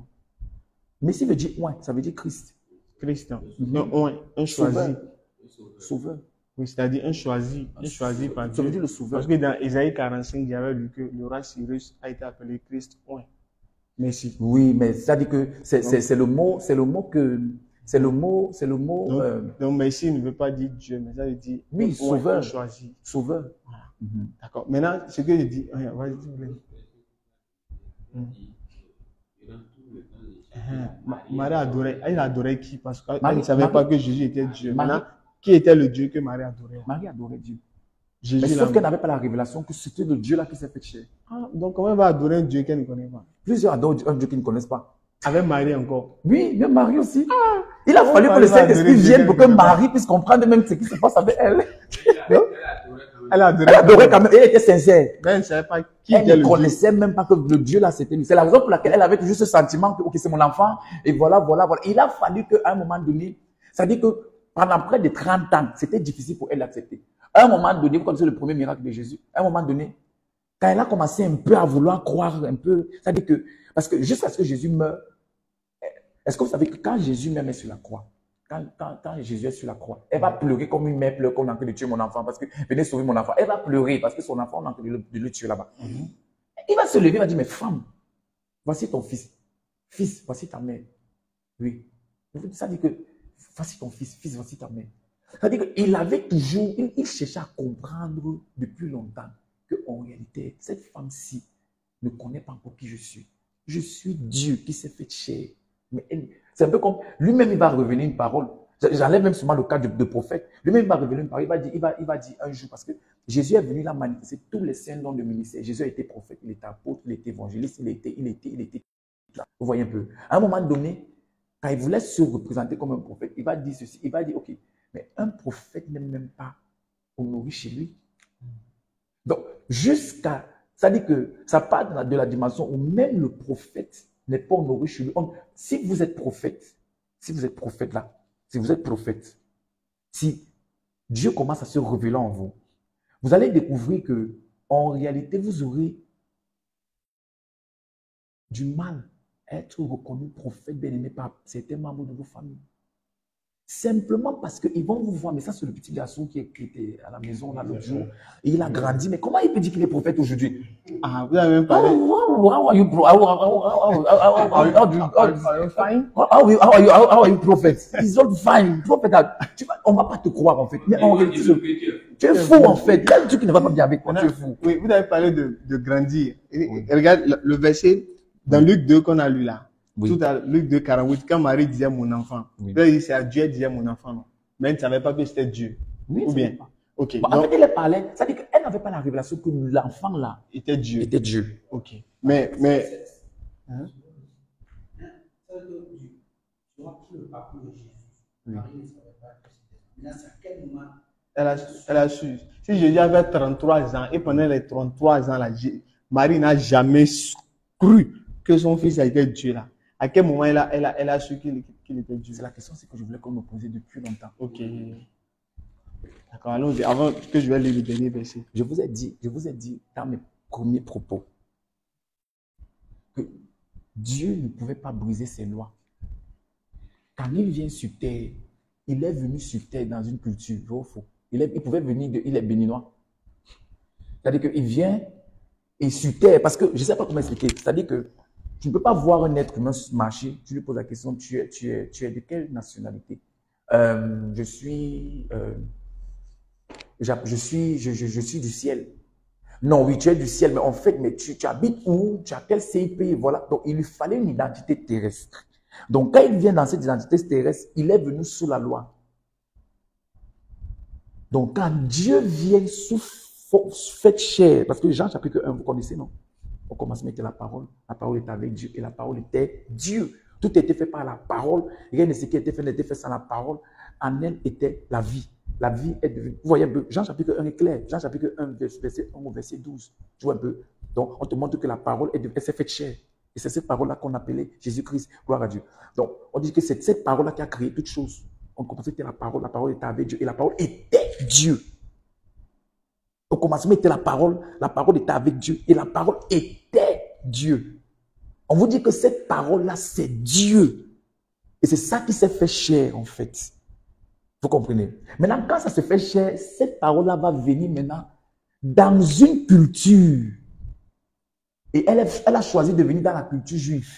Messie veut dire ouais, ça veut dire Christ.
Christ, un choisi.
Sauveur.
Oui, c'est-à-dire un choisi par Dieu.
Ça veut dire le sauveur.
Parce que dans Isaïe 45, j'avais lu que le roi Cyrus a été appelé Christ. Ouais. Merci.
Oui, mais ça dit que c'est le mot
donc Messie ne veut pas dire Dieu, mais ça veut dire
oui, sauveur.
Choisi.
Sauveur.
D'accord. Maintenant, ce que je dis, vas-y, Marie adorait, elle adorait qui? Parce qu'elle ne savait pas que Jésus était Dieu. Maintenant, qui était le Dieu que Marie adorait?
Marie adorait Dieu.
Jésus,
mais sauf qu'elle n'avait pas la révélation que c'était le Dieu là qui s'est fait chair.
Donc comment elle va adorer un Dieu qu'elle ne connaît pas?
Plusieurs adorent un Dieu qu'ils ne connaissent pas.
Avec Marie encore?
Oui, même Marie aussi. Il a fallu que le Saint-Esprit vienne pour que Marie puisse comprendre même ce qui se passe avec elle. Elle adorait quand même. Elle était sincère.
Mais elle ne savait pas qui
elle ne connaissait même pas que le Dieu là c'était lui. C'est la raison pour laquelle elle avait toujours ce sentiment que ok, c'est mon enfant. Et voilà. Il a fallu qu'à un moment donné, ça dit que pendant près de 30 ans, c'était difficile pour elle d'accepter. À un moment donné, vous connaissez le premier miracle de Jésus. À un moment donné, quand elle a commencé un peu à vouloir croire un peu, ça dit que, parce que jusqu'à ce que Jésus meure, est-ce que vous savez que quand Jésus même est sur la croix, quand Jésus est sur la croix, elle va pleurer comme une mère pleure qu'on est en train de tuer mon enfant parce que venez sauver mon enfant. Elle va pleurer parce que son enfant, on est en train de le tuer là-bas. Il va se lever, il va dire, mais femme, voici ton fils. Fils, voici ta mère. Oui. Ça dit que, voici ton fils, fils, voici ta mère. Ça dit qu'il avait toujours, il cherchait à comprendre depuis longtemps qu'en réalité, cette femme-ci ne connaît pas encore qui je suis. Je suis Dieu qui s'est fait chair. Mais c'est un peu comme, lui-même, il va revenir une parole. J'enlève même souvent le cas de prophète. Lui-même, il va revenir une parole. Il va dire un jour, parce que Jésus est venu là manifester tous les saints dons de ministère. Jésus a été prophète, il était apôtre, il était évangéliste, il était. Vous voyez un peu. À un moment donné, quand il voulait se représenter comme un prophète, il va dire ceci. Il va dire, ok, mais un prophète n'est même pas honoré chez lui. Donc, jusqu'à, ça dit que ça part de la dimension où même le prophète n'est pas honoré chez lui. Si vous êtes prophète là, si vous êtes prophète, si Dieu commence à se révéler en vous, vous allez découvrir que en réalité, vous aurez du mal à être reconnu prophète bien-aimé par certains membres de vos familles. Simplement parce qu'ils vont vous voir, mais ça c'est le petit garçon qui était à la maison là l'autre jour, et il a grandi, mais comment il peut dire qu'il est prophète aujourd'hui?
Ah, vous avez même parlé.
How are you prophet? He's not fine. Prophet, on va pas te croire en fait. Mais en réalité, tu es fou en fait. Il y a un truc qui ne va pas bien avec toi, tu es fou.
Oui, vous avez parlé de grandir. Regarde le verset dans Luc 2 qu'on a lu là. Oui. Tout à Luc 2, 48, quand Marie disait mon enfant, c'est à Dieu disait mon enfant, non. Mais elle ne savait pas que c'était Dieu. Oui, ou bien. Ok.
Bon, donc, en fait, elle parlait, ça dit qu'elle n'avait pas la révélation que l'enfant là
était Dieu.
Ok.
Mais
hein? Ça veut dire que tu vois tout le parcours de Jésus. Marie ne savait pas que c'était. Mais là, c'est à quel moment
elle a su. Si Jésus avait 33 ans et pendant les 33 ans là, Marie n'a jamais cru que son fils était Dieu là. À quel moment elle a su qu'il était Dieu?
C'est la question que je voulais qu'on me posait depuis longtemps.
Ok. D'accord, allons-y. Avant que je vais lire le dernier verset.
Je vous ai dit dans mes premiers propos que Dieu ne pouvait pas briser ses lois. Quand il vient sur terre, il est venu sur terre dans une culture, vrai ou faux. Il pouvait venir il est béninois. C'est-à-dire qu'il vient et sur terre, parce que je ne sais pas comment expliquer. C'est-à-dire que tu ne peux pas voir un être humain marcher, tu lui poses la question, tu es de quelle nationalité? Je suis du ciel. Non, oui, tu es du ciel, mais en fait, tu habites où? Tu as quel CIP? Voilà. Donc, il lui fallait une identité terrestre. Donc, quand il vient dans cette identité terrestre, il est venu sous la loi. Donc, quand Dieu vient sous fait chair, parce que Jean chapitre 1, vous connaissez, non? Au commencement était la parole était avec Dieu et la parole était Dieu. Tout était fait par la parole, rien de ce qui était fait n'était fait sans la parole. En elle était la vie. La vie est devenue. Vous voyez un peu, Jean chapitre 1 est clair. Jean chapitre 1, verset 1 au verset 12. Tu vois un peu. Donc, on te montre que la parole s'est faite chair. Et c'est cette parole-là qu'on appelait Jésus-Christ. Gloire à Dieu. Donc, on dit que c'est cette parole-là qui a créé toutes choses. On commençait que la parole était avec Dieu et la parole était Dieu. Au commencement était la parole était avec Dieu et la parole était Dieu. On vous dit que cette parole-là, c'est Dieu. Et c'est ça qui s'est fait chair, en fait. Vous comprenez? Maintenant, quand ça se fait chair, cette parole-là va venir maintenant dans une culture. Et elle a choisi de venir dans la culture juive.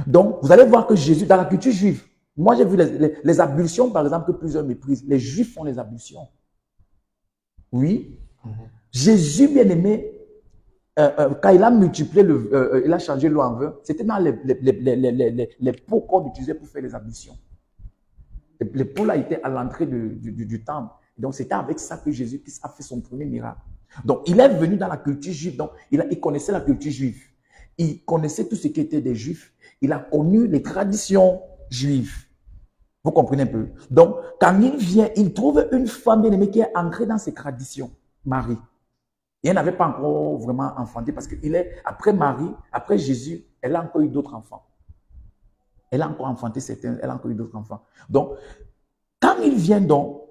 Donc, vous allez voir que Jésus, dans la culture juive, moi j'ai vu les ablutions, par exemple, que plusieurs méprisent. Les juifs font les ablutions. Oui. Jésus, bien aimé, quand il a multiplié, il a changé l'eau en vin, c'était dans les pots qu'on utilisait pour faire les ablutions. Les pots là étaient à l'entrée du temple. Donc c'était avec ça que Jésus a fait son premier miracle. Donc il est venu dans la culture juive, donc il connaissait la culture juive. Il connaissait tout ce qui était des juifs. Il a connu les traditions juives. Vous comprenez un peu? Donc, quand il vient, il trouve une femme bien-aimée qui est ancrée dans ses traditions, Marie. Et elle n'avait pas encore vraiment enfanté parce qu'il est, après Marie, après Jésus, elle a encore eu d'autres enfants. Elle a encore enfanté certains, elle a encore eu d'autres enfants. Donc, quand il vient donc,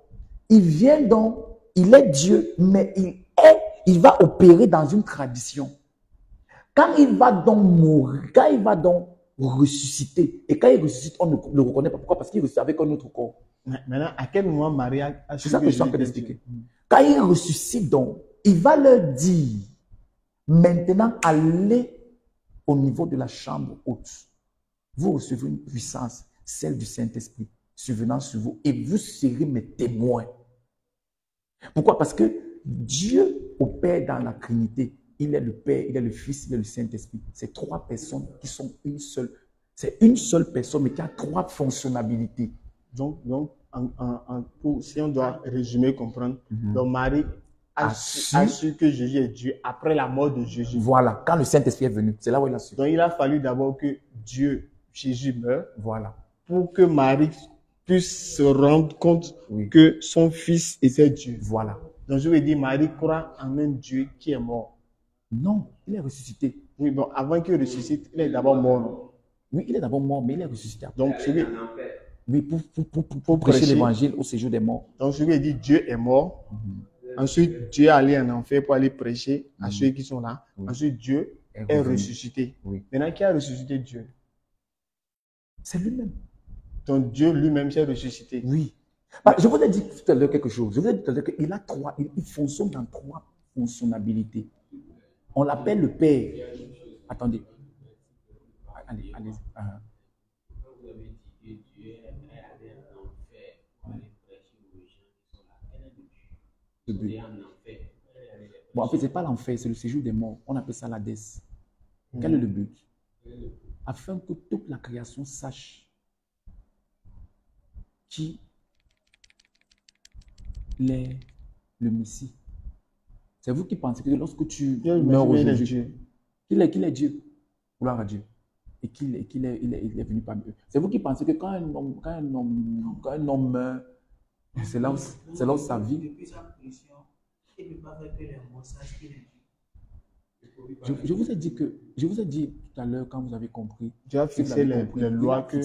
il est Dieu, mais il va opérer dans une tradition. Quand il va donc mourir, quand il va donc ressusciter, et quand il ressuscite, on ne le reconnaît pas. Pourquoi? Parce qu'il ressuscite avec un autre corps.
Maintenant, à quel moment Marie a
C'est ça que je suis en train d'expliquer. Quand il ressuscite donc, il va leur dire, maintenant, allez au niveau de la chambre haute. Vous recevez une puissance, celle du Saint-Esprit, survenant sur vous, et vous serez mes témoins. Pourquoi? Parce que Dieu opère dans la Trinité. Il est le Père, il est le Fils, il est le Saint-Esprit. C'est trois personnes qui sont une seule. C'est une seule personne, mais qui a trois fonctionnalités.
Donc si on doit résumer, comprendre, donc Marie a su que Jésus est Dieu après la mort de Jésus.
Voilà, quand le Saint-Esprit est venu, c'est là où il a su.
Donc il a fallu d'abord que Jésus meure.
Voilà.
Pour que Marie puisse se rendre compte que son fils était Dieu.
Voilà.
Donc je veux dire, Marie croit en un Dieu qui est mort.
Non, il est ressuscité.
Oui, bon, avant qu'il ressuscite, il est d'abord mort. Non?
Oui, il est d'abord mort, mais il est ressuscité.
Donc,
oui, pour prêcher l'évangile au séjour des morts.
Donc, je lui ai dit, Dieu est mort. Ensuite, Dieu est allé en enfer pour aller prêcher à ceux qui sont là. Ensuite, Dieu est ressuscité. Maintenant, qui a ressuscité Dieu?
C'est lui-même.
Donc, Dieu lui-même s'est ressuscité.
Oui. Je vous ai dit tout à l'heure quelque chose. Je vous ai dit tout à l'heure qu'il a il fonctionne dans trois fonctionnalités. On l'appelle le Père. Attendez. Allez.
Vous avez dit que Dieu est allé en enfer pour aller prêcher aux gens qui sont là. Quel est le but? Il est en enfer.
Bon, en fait, ce n'est pas l'enfer, c'est le séjour des morts. On appelle ça l'Hadès. Quel est le but? Afin que toute la création sache qui est le Messie. C'est vous qui pensez que lorsque tu meurs aujourd'hui, qu'il est Dieu, gloire à Dieu, et qu'il est venu parmi eux. C'est vous qui pensez que quand un homme meurt, c'est là où sa vie.
Depuis sa position, il ne peut pas faire que les mots sachent qu'il est Dieu.
Je vous ai dit tout à l'heure, quand vous avez compris,
Dieu a fixé les lois que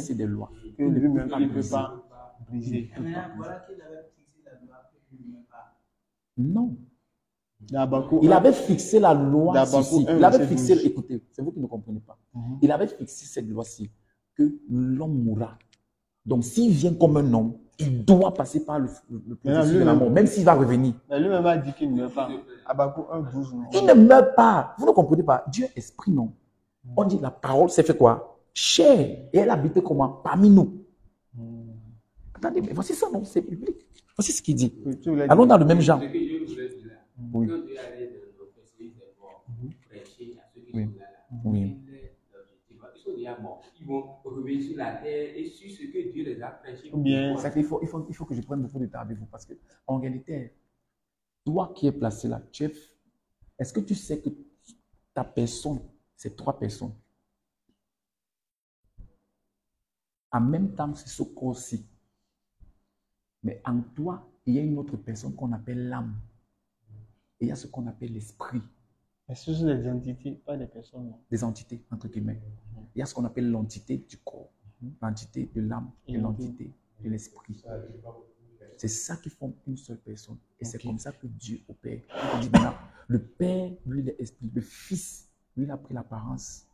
lui-même il ne peut pas briser.
Maintenant, voilà qu'il avait fixé la loi que lui ne peut pas.
Non. Il avait fixé la loi ci. Il avait fixé, écoutez, c'est vous qui ne comprenez pas. Il avait fixé cette loi-ci, que l'homme mourra. Donc, s'il vient comme un homme, il doit passer par le processus de la mort, même s'il va revenir.
Mais lui-même a dit qu'il ne meurt pas. Habakkuk 1:12, non?
Il ne meurt pas. Vous ne comprenez pas. Dieu est esprit, non? On dit la parole s'est fait quoi? Chair. Et elle habite comment? Parmi nous. Attendez, mais voici ça, non? C'est biblique. Voici ce qu'il dit. Allons dans le même genre. Oui. Oui. Oui.
Ils sont déjà morts. Ils vont revenir sur la terre et sur ce que Dieu les a prêchés.
Ou bien,
il faut que je prenne beaucoup de temps avec vous parce que, en réalité, toi qui es placé là, chef, est-ce que tu sais que ta personne, c'est 3 personnes? En même temps, c'est ce corps-ci. Mais en toi, il y a une autre personne qu'on appelle l'âme. Et il y a ce qu'on appelle l'esprit.
est-ce que ce sont des entités, pas des personnes? Non?
Des entités, entre guillemets. Il y a ce qu'on appelle l'entité du corps, l'entité de l'âme et l'entité de l'esprit. C'est ça qui forme une seule personne. Et c'est comme ça que Dieu opère. Il dit maintenant, le Père, lui, il est esprit. Le Fils, lui, il a pris l'apparence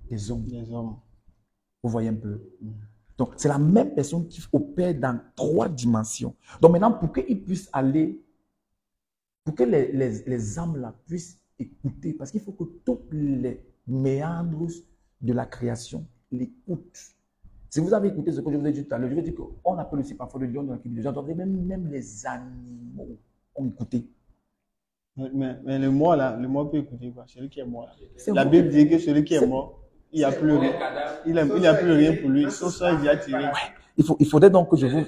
des hommes. Vous voyez un peu? Donc, c'est la même personne qui opère dans 3 dimensions. Donc, maintenant, pour qu'ils puissent aller, pour que les âmes là puissent écouter, parce qu'il faut que tous les méandres de la création l'écoutent. Si vous avez écouté ce que je vous ai dit tout à l'heure, je vais dire qu'on appelle aussi parfois le lion de la tribu de Juda. Même les animaux ont écouté.
Mais le mort là, le mort peut écouter quoi? Celui qui est mort là. La Bible dit que celui qui est mort, il n'y a plus rien. Il n'a plus rien pour lui. Son sang est déjà tiré.
Il faudrait donc que je vous.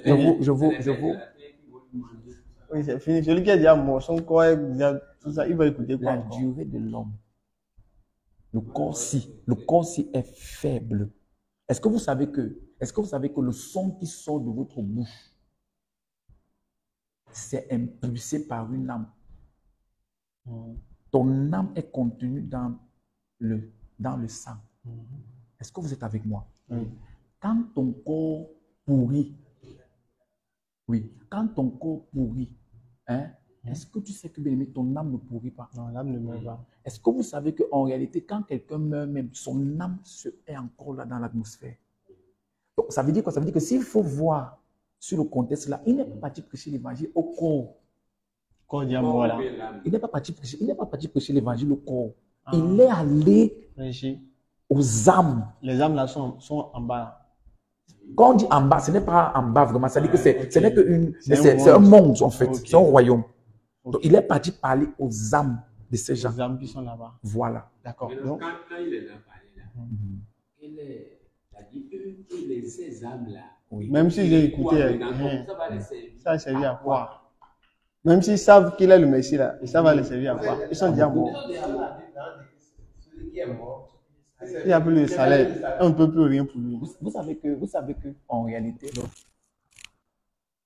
Oui, c'est fini. Celui qui est déjà mort, son corps est déjà tout ça, il va écouter quoi?
La durée de l'homme. Le corps-ci est faible. Est-ce que vous savez que le son qui sort de votre bouche, c'est impulsé par une âme? Ton âme est contenue dans le sang. Est-ce que vous êtes avec moi? Quand ton corps pourrit, est-ce que tu sais que bien aimé, ton âme ne pourrit pas?
Non, l'âme ne meurt pas.
Est-ce que vous savez qu'en réalité, quand quelqu'un meurt même, son âme est encore là dans l'atmosphère? Donc, ça veut dire quoi? Ça veut dire que s'il faut voir sur le contexte là, il n'est pas parti prêcher l'évangile au corps.
Corps diamant là.
Il n'est pas parti prêcher l'évangile au corps. Il est allé
prêcher
aux âmes.
Les âmes là sont en bas.
Quand on dit en bas, ce n'est pas en bas vraiment. Ça veut dire que c'est un monde en fait. C'est un royaume. Donc, il est parti parler aux âmes de ces gens.
Les âmes qui sont là-bas.
Voilà.
D'accord.
Quand il est là parlé là, il a dit que ces âmes là.
Oui.
Même s'ils ont écouté, ça va servir à quoi? Même s'ils savent qu'il est le Messie là, ça va les servir à quoi? Ils sont déjà morts.
Celui qui est mort,
il n'y a plus de salaire. On ne peut plus rien pour lui.
Vous savez que en réalité,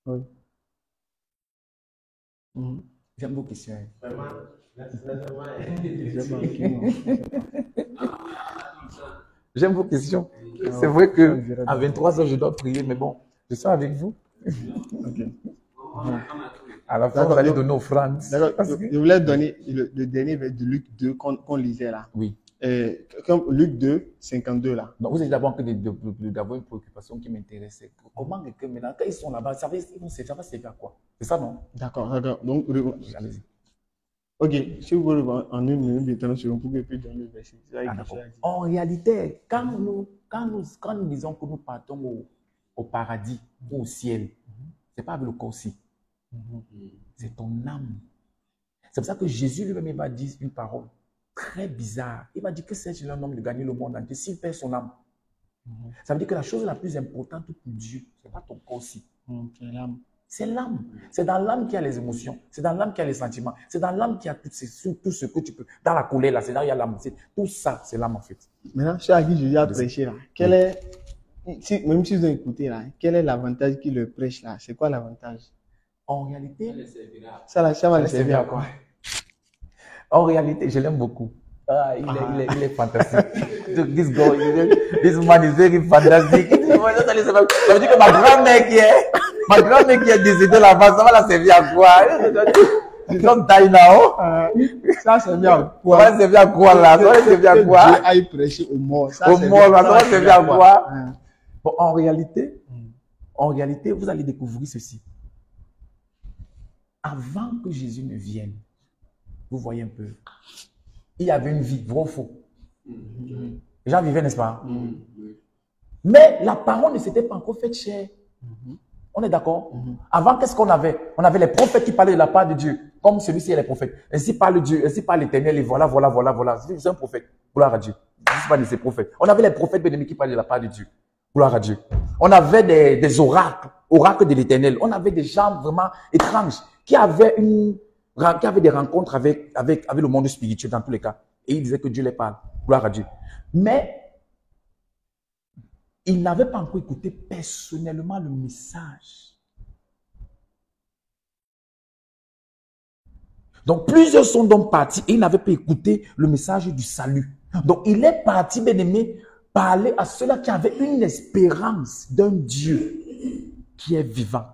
oui.
J'aime vos questions. J'aime vos questions. C'est vrai que à 23h, je dois prier, mais bon, je suis avec vous. À la fin, vous allez donner offrande.
Je voulais donner le dernier vers de Luc 2 qu'on lisait là.
Oui.
Comme Luc 2, 52 là.
Donc, vous avez d'abord d'avoir une préoccupation qui m'intéressait. Comment quelqu'un maintenant, quand ils sont là-bas, ça va servir à quoi? C'est ça, non?
D'accord. Donc,
allez-y.
Ok, si vous voulez en une minute de temps sur pour que je puisse donner le verset.
En réalité, quand nous disons que nous partons au paradis ou au ciel, c'est pas avec le corps-ci. C'est ton âme. C'est pour ça que Jésus lui-même va dire une parole très bizarre. Il va dire que c'est un homme de gagner le monde entier s'il perd son âme. Ça veut dire que la chose la plus importante pour Dieu, ce n'est pas ton corps-ci.
C'est l'âme.
C'est l'âme. C'est dans l'âme qu'il y a les émotions. C'est dans l'âme qu'il y a les sentiments. C'est dans l'âme qu'il y a tout ce que tu peux. Dans la colère, là, c'est là où il y a l'âme. Tout ça, c'est l'âme en fait.
Maintenant, ceux à qui Jésus a prêché là, même s'ils ont écouté là, quel est l'avantage qu'il le prêche là? C'est quoi l'avantage?
En réalité,
ça va le servir à quoi?
En réalité, je l'aime beaucoup. Il est fantastique. This man is very fantastic. Ça veut dire que ma grand-mère qui est décédée là-bas, ça va la servir à quoi? Don't die now.
Ça va servir à quoi?
Ça va servir à quoi là? Ça va servir à quoi?
Dieu aille prêcher aux morts.
Aux morts, ça va servir à quoi? Bon, en réalité, vous allez découvrir ceci. Avant que Jésus ne vienne, vous voyez un peu, il y avait une vie, vrai ou faux? Les gens vivaient, n'est-ce pas? Mais la parole ne s'était pas encore faite chair. On est d'accord? Avant, qu'est-ce qu'on avait? On avait les prophètes qui parlaient de la part de Dieu, comme celui-ci est les prophètes. Ainsi parle Dieu, ainsi parle l'Éternel, et voilà. C'est un prophète. Gloire à Dieu. suis pas de ces prophètes. On avait les prophètes bien-aimés qui parlaient de la part de Dieu. Gloire à Dieu. On avait des oracles de l'Éternel. On avait des gens vraiment étranges qui avaient des rencontres avec le monde spirituel dans tous les cas. Et ils disaient que Dieu les parle. Gloire à Dieu. Mais ils n'avaient pas encore écouté personnellement le message. Donc, plusieurs sont donc partis et ils n'avaient pas écouté le message du salut. Donc, il est parti, bien-aimé, parler à ceux-là qui avaient une espérance d'un Dieu qui est vivant.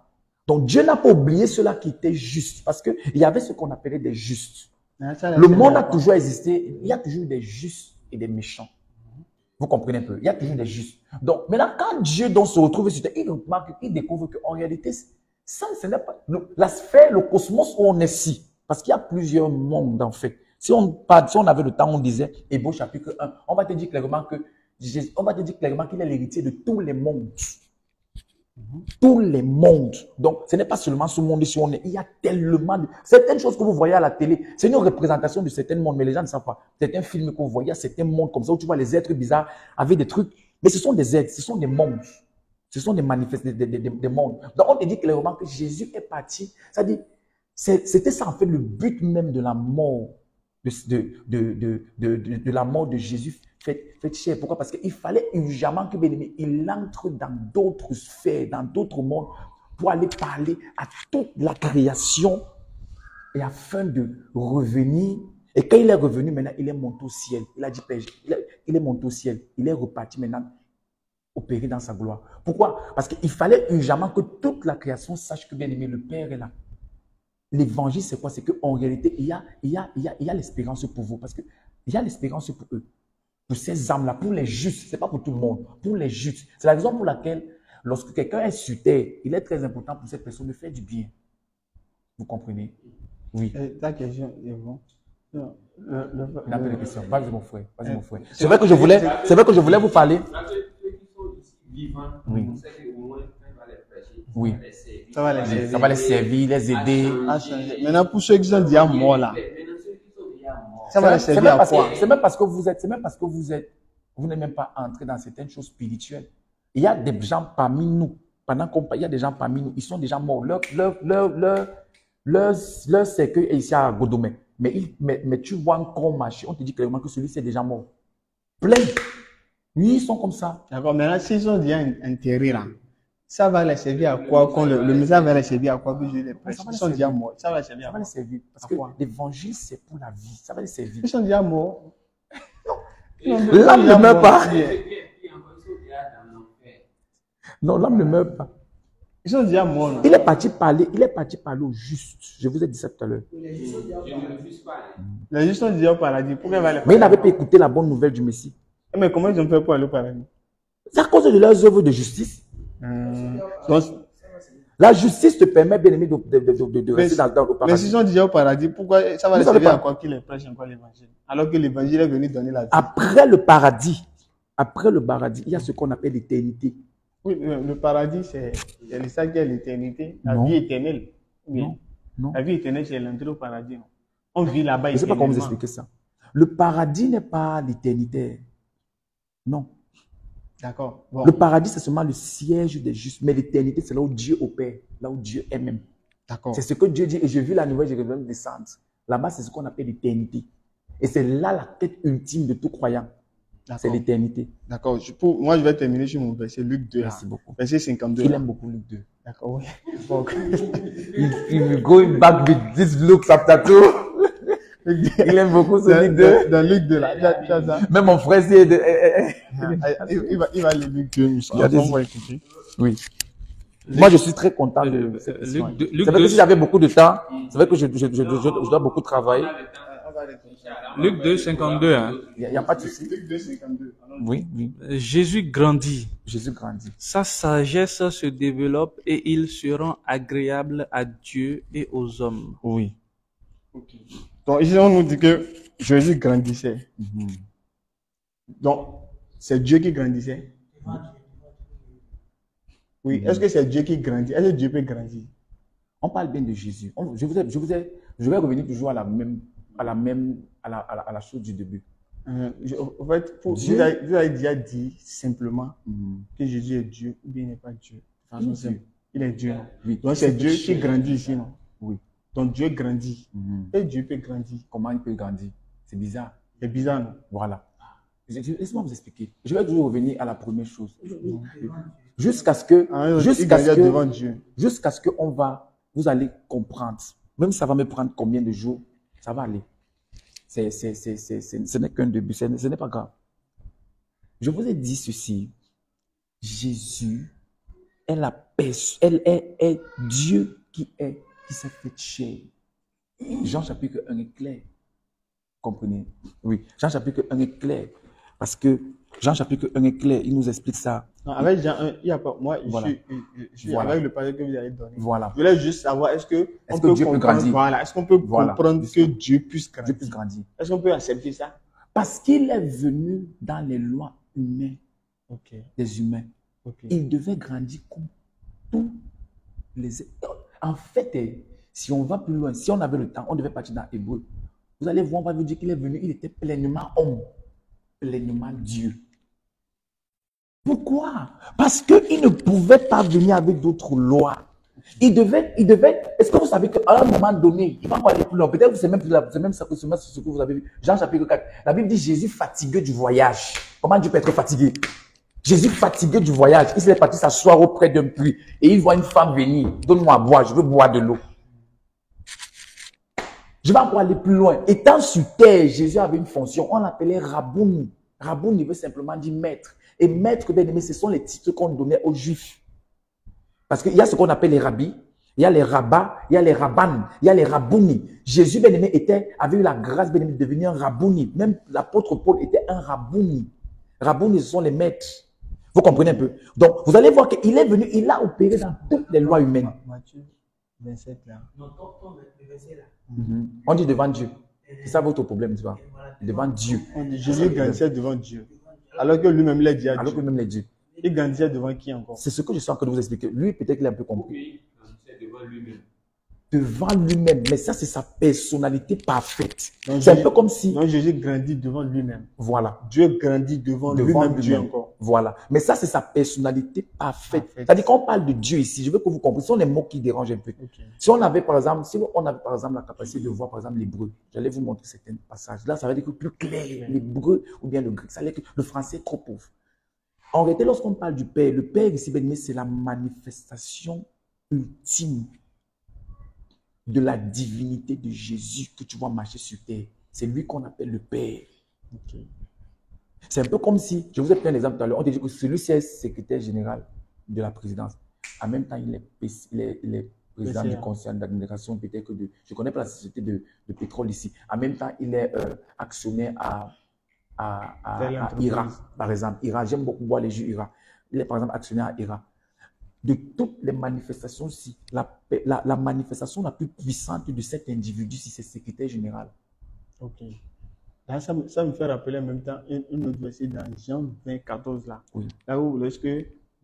Donc, Dieu n'a pas oublié ceux-là qui étaient justes parce qu'il y avait ce qu'on appelait des justes. Le monde a toujours existé. Il y a toujours des justes et des méchants. Vous comprenez un peu? Il y a toujours des justes. Donc, maintenant, quand Dieu donc se retrouve sur terre, il remarque, il découvre qu'en réalité, ça, ce n'est pas la sphère, le cosmos où on est ici. Parce qu'il y a plusieurs mondes, en fait. Si on avait le temps, on disait, Hébreux chapitre 1, on va te dire clairement qu'il est l'héritier de tous les mondes. Tous les mondes. Donc, ce n'est pas seulement ce monde ici où on est. Il y a tellement de... Certaines choses que vous voyez à la télé, c'est une représentation de certains mondes, mais les gens ne savent pas. Certains films que vous voyez, il y a certains mondes comme ça, où tu vois les êtres bizarres avec des trucs. Mais ce sont des êtres, ce sont des mondes. Ce sont des manifestations, des mondes. Donc, on te dit clairement que Jésus est parti. C'est-à-dire, c'était ça en fait le but même de la mort, de la mort de Jésus fait chair. Pourquoi? Parce qu'il fallait urgemment que bien-aimé, il entre dans d'autres sphères, dans d'autres mondes, pour aller parler à toute la création et afin de revenir. Et quand il est revenu, maintenant, il est monté au ciel. Il a dit, Père, il est monté au ciel. Il est reparti maintenant opérer dans sa gloire. Pourquoi? Parce qu'il fallait urgemment que toute la création sache que bien-aimé, le Père est là. L'évangile, c'est quoi? C'est qu'en réalité, il y a l'espérance pour vous. Parce qu'il y a l'espérance pour eux. Pour ces âmes-là, pour les justes. Ce n'est pas pour tout le monde. Pour les justes. C'est la raison pour laquelle, lorsque quelqu'un est sur terre, il est très important pour cette personne de faire du bien. Vous comprenez? Oui.
Ta question est bon.
Il n'a pas de question. Vas-y, mon frère. Vas-y, mon frère. C'est vrai que je voulais vous parler. Oui. Oui. Ça va les servir, les aider.
Maintenant, pour ceux qui sont déjà morts là, ça va les servir à quoi?
C'est même parce que vous n'êtes même pas entré dans certaines choses spirituelles. Il y a des gens parmi nous, il y a des gens parmi nous, ils sont déjà morts. Leur cercueil est ici à Godomé. Mais tu vois encore marcher, on te dit clairement que celui-ci est déjà mort. Plein. Oui, ils sont comme ça.
D'accord, maintenant, s'ils sont déjà enterrés là, ça va les servir à quoi? Quand le message va les servir à quoi? Que je les prêche. Ils sont déjà morts. Ça va les servir à quoi?
Ça va les servir. Parce que l'évangile, c'est pour la vie. Ça va les servir.
Ils sont déjà morts.
L'âme ne meurt pas. Non, l'âme ne meurt pas.
Ils sont déjà morts. Là.
Il est parti parler au juste. Je vous ai dit ça tout à l'heure.
Les justes sont déjà au paradis. Pourquoi
mais ils n'avaient pas écouté la bonne nouvelle du Messie.
Mais comment ils ont fait pour aller au paradis?
C'est à cause de leurs œuvres de justice. Donc, la justice te permet, bien aimé, de rester dans le paradis.
Mais s'ils sont déjà au paradis, pourquoi ça va les servir à quoi qu'ils les prêchent encore l'évangile? Alors que l'évangile est venu donner la vie.
Après le paradis, il y a ce qu'on appelle l'éternité.
Oui, le paradis, c'est ça qui est l'éternité, la vie éternelle. Oui. Non. La vie éternelle, c'est l'entrée au paradis. On vit là-bas.
Je ne sais pas comment vous expliquer ça. Le paradis n'est pas l'éternité. Non.
D'accord. Bon.
Le paradis, c'est seulement le siège des justes. Mais l'éternité, c'est là où Dieu opère, là où Dieu est même.
D'accord.
C'est ce que Dieu dit. Et j'ai vu la nouvelle Jérusalem descendre. Là-bas, c'est ce qu'on appelle l'éternité. Et c'est là la quête ultime de tout croyant. C'est l'éternité.
D'accord. Moi, je vais terminer sur mon verset Luc 2.
Merci beaucoup.
Verset 52.
Il aime beaucoup Luc 2.
D'accord, oui.
If going back with this Luke chapter 2. Il aime beaucoup ce Luc 2.
Dans Luc 2, là.
Même mon frère, c'est
il va lire Luc 2.
Oui. Moi, je suis très content de cette question. C'est vrai que si j'avais beaucoup de temps, c'est vrai que je dois beaucoup travailler.
Luc 2, 52. Hein.
Il n'y a pas de souci.
Luc 2, 52.
Oui.
Jésus grandit.
Jésus grandit.
Sa sagesse se développe et il se rend agréable à Dieu et aux hommes.
Oui.
Okay. Donc ici, on nous dit que Jésus grandissait. Donc, c'est Dieu qui grandissait. Oui. Est-ce que c'est Dieu qui grandit? Est-ce que Dieu peut grandir?
On parle bien de Jésus. Je vais revenir toujours à la chose du début.
En fait, vous avez déjà dit simplement que Jésus est Dieu ou bien il n'est pas Dieu. De façon simple. Il est Dieu. Oui. Donc c'est Dieu qui grandit ici, non? Oui. Donc Dieu grandit. Et Dieu peut grandir.
Comment il peut grandir? C'est bizarre.
C'est bizarre, non?
Voilà. Laisse-moi vous expliquer. Je vais toujours revenir à la première chose. Jusqu'à ce que, jusqu'à ce que vous allez comprendre. Même si ça va me prendre combien de jours, ça va aller. Ce n'est qu'un début, ce n'est pas grave. Je vous ai dit ceci. Jésus est la personne, est Dieu qui s'est fait chair. Jean chapitre 1 est clair. Comprenez? Oui, Jean chapitre 1 est clair. Parce que Jean chapitre 1 est clair, il nous explique ça.
Non, avec Jean 1, il n'y a pas. Moi,
voilà.
je suis avec le passage que vous avez donné.
Voilà.
Je voulais juste savoir, est-ce que
Dieu peut grandir?
Voilà. Est-ce qu'on peut comprendre que Dieu puisse grandir?
Dieu puisse grandir.
Est-ce qu'on peut accepter ça?
Parce qu'il est venu dans les lois humaines des humains. Il devait grandir comme tous les... En fait, si on va plus loin, si on avait le temps, on devait partir dans Hébreu. Vous allez voir, on va vous dire qu'il est venu, il était pleinement homme, pleinement Dieu. Pourquoi? Parce qu'il ne pouvait pas venir avec d'autres lois. Il devait, est-ce que vous savez qu'à un moment donné, il va aller plus loin. Peut-être que c'est même ce que vous avez vu. Jean chapitre 4. La Bible dit Jésus fatigué du voyage. Comment Dieu peut être fatigué? Jésus fatigué du voyage. Il s'est parti s'asseoir auprès d'un puits. Et il voit une femme venir. Donne-moi à boire, je veux boire de l'eau. Je vais encore aller plus loin. Étant sur terre, Jésus avait une fonction. On l'appelait Rabouni. Rabouni veut simplement dire maître. Et maître, bien aimé, ce sont les titres qu'on donnait aux Juifs. Parce qu'il y a ce qu'on appelle les rabbis, il y a les rabbins, il y a les rabbanes, il y a les rabouni. Jésus, bien aimé, avait eu la grâce, bien aimé, de devenir un rabouni. Même l'apôtre Paul était un rabouni. Rabouni, ce sont les maîtres. Vous comprenez un peu? Donc, vous allez voir qu'il est venu, il a opéré dans toutes les lois humaines.
Matthieu 27 là.
Non, le verset là.
On dit devant Dieu. C'est ça votre problème, tu vois. Devant Dieu.
On dit Jésus grandissait devant Dieu. Alors que lui-même l'a dit à Dieu.
Alors que lui-même l'a dit.
Il grandissait devant qui encore?
C'est ce que je suis en train de vous expliquer. Lui, peut-être qu'il a un peu compris.
Oui, il grandissait devant lui-même.
Devant lui-même. Mais ça, c'est sa personnalité parfaite. C'est un peu comme si...
Non, Jésus grandit devant lui-même.
Voilà.
Dieu grandit devant lui-même, Dieu encore.
Voilà. Mais ça, c'est sa personnalité parfaite. C'est-à-dire qu'on parle de Dieu ici, je veux que vous compreniez. Ce sont les mots qui dérangent un peu. Si on avait, par exemple, la capacité de voir, par exemple, l'hébreu, j'allais vous montrer certains passages. Là, ça va être plus clair. L'hébreu ou bien le grec. Ça veut dire que le français est trop pauvre. En réalité, lorsqu'on parle du Père, le Père ici, c'est la manifestation ultime de la divinité de Jésus que tu vois marcher sur terre. C'est lui qu'on appelle le Père. C'est un peu comme si, je vous ai pris un exemple tout à l'heure, on te dit que celui-ci est secrétaire général de la présidence. En même temps, il est président du conseil d'administration, peut-être que je ne connais pas la société de pétrole ici. En même temps, il est actionnaire à IRA, par exemple. IRA, j'aime beaucoup boire les jus IRA. Il est par exemple actionnaire à IRA. De toutes les manifestations, la manifestation la plus puissante de cet individu, c'est secrétaire général.
Ok. Là, ça me fait rappeler en même temps une autre verset dans Jean 20, 14 là. Oui. Là où lorsque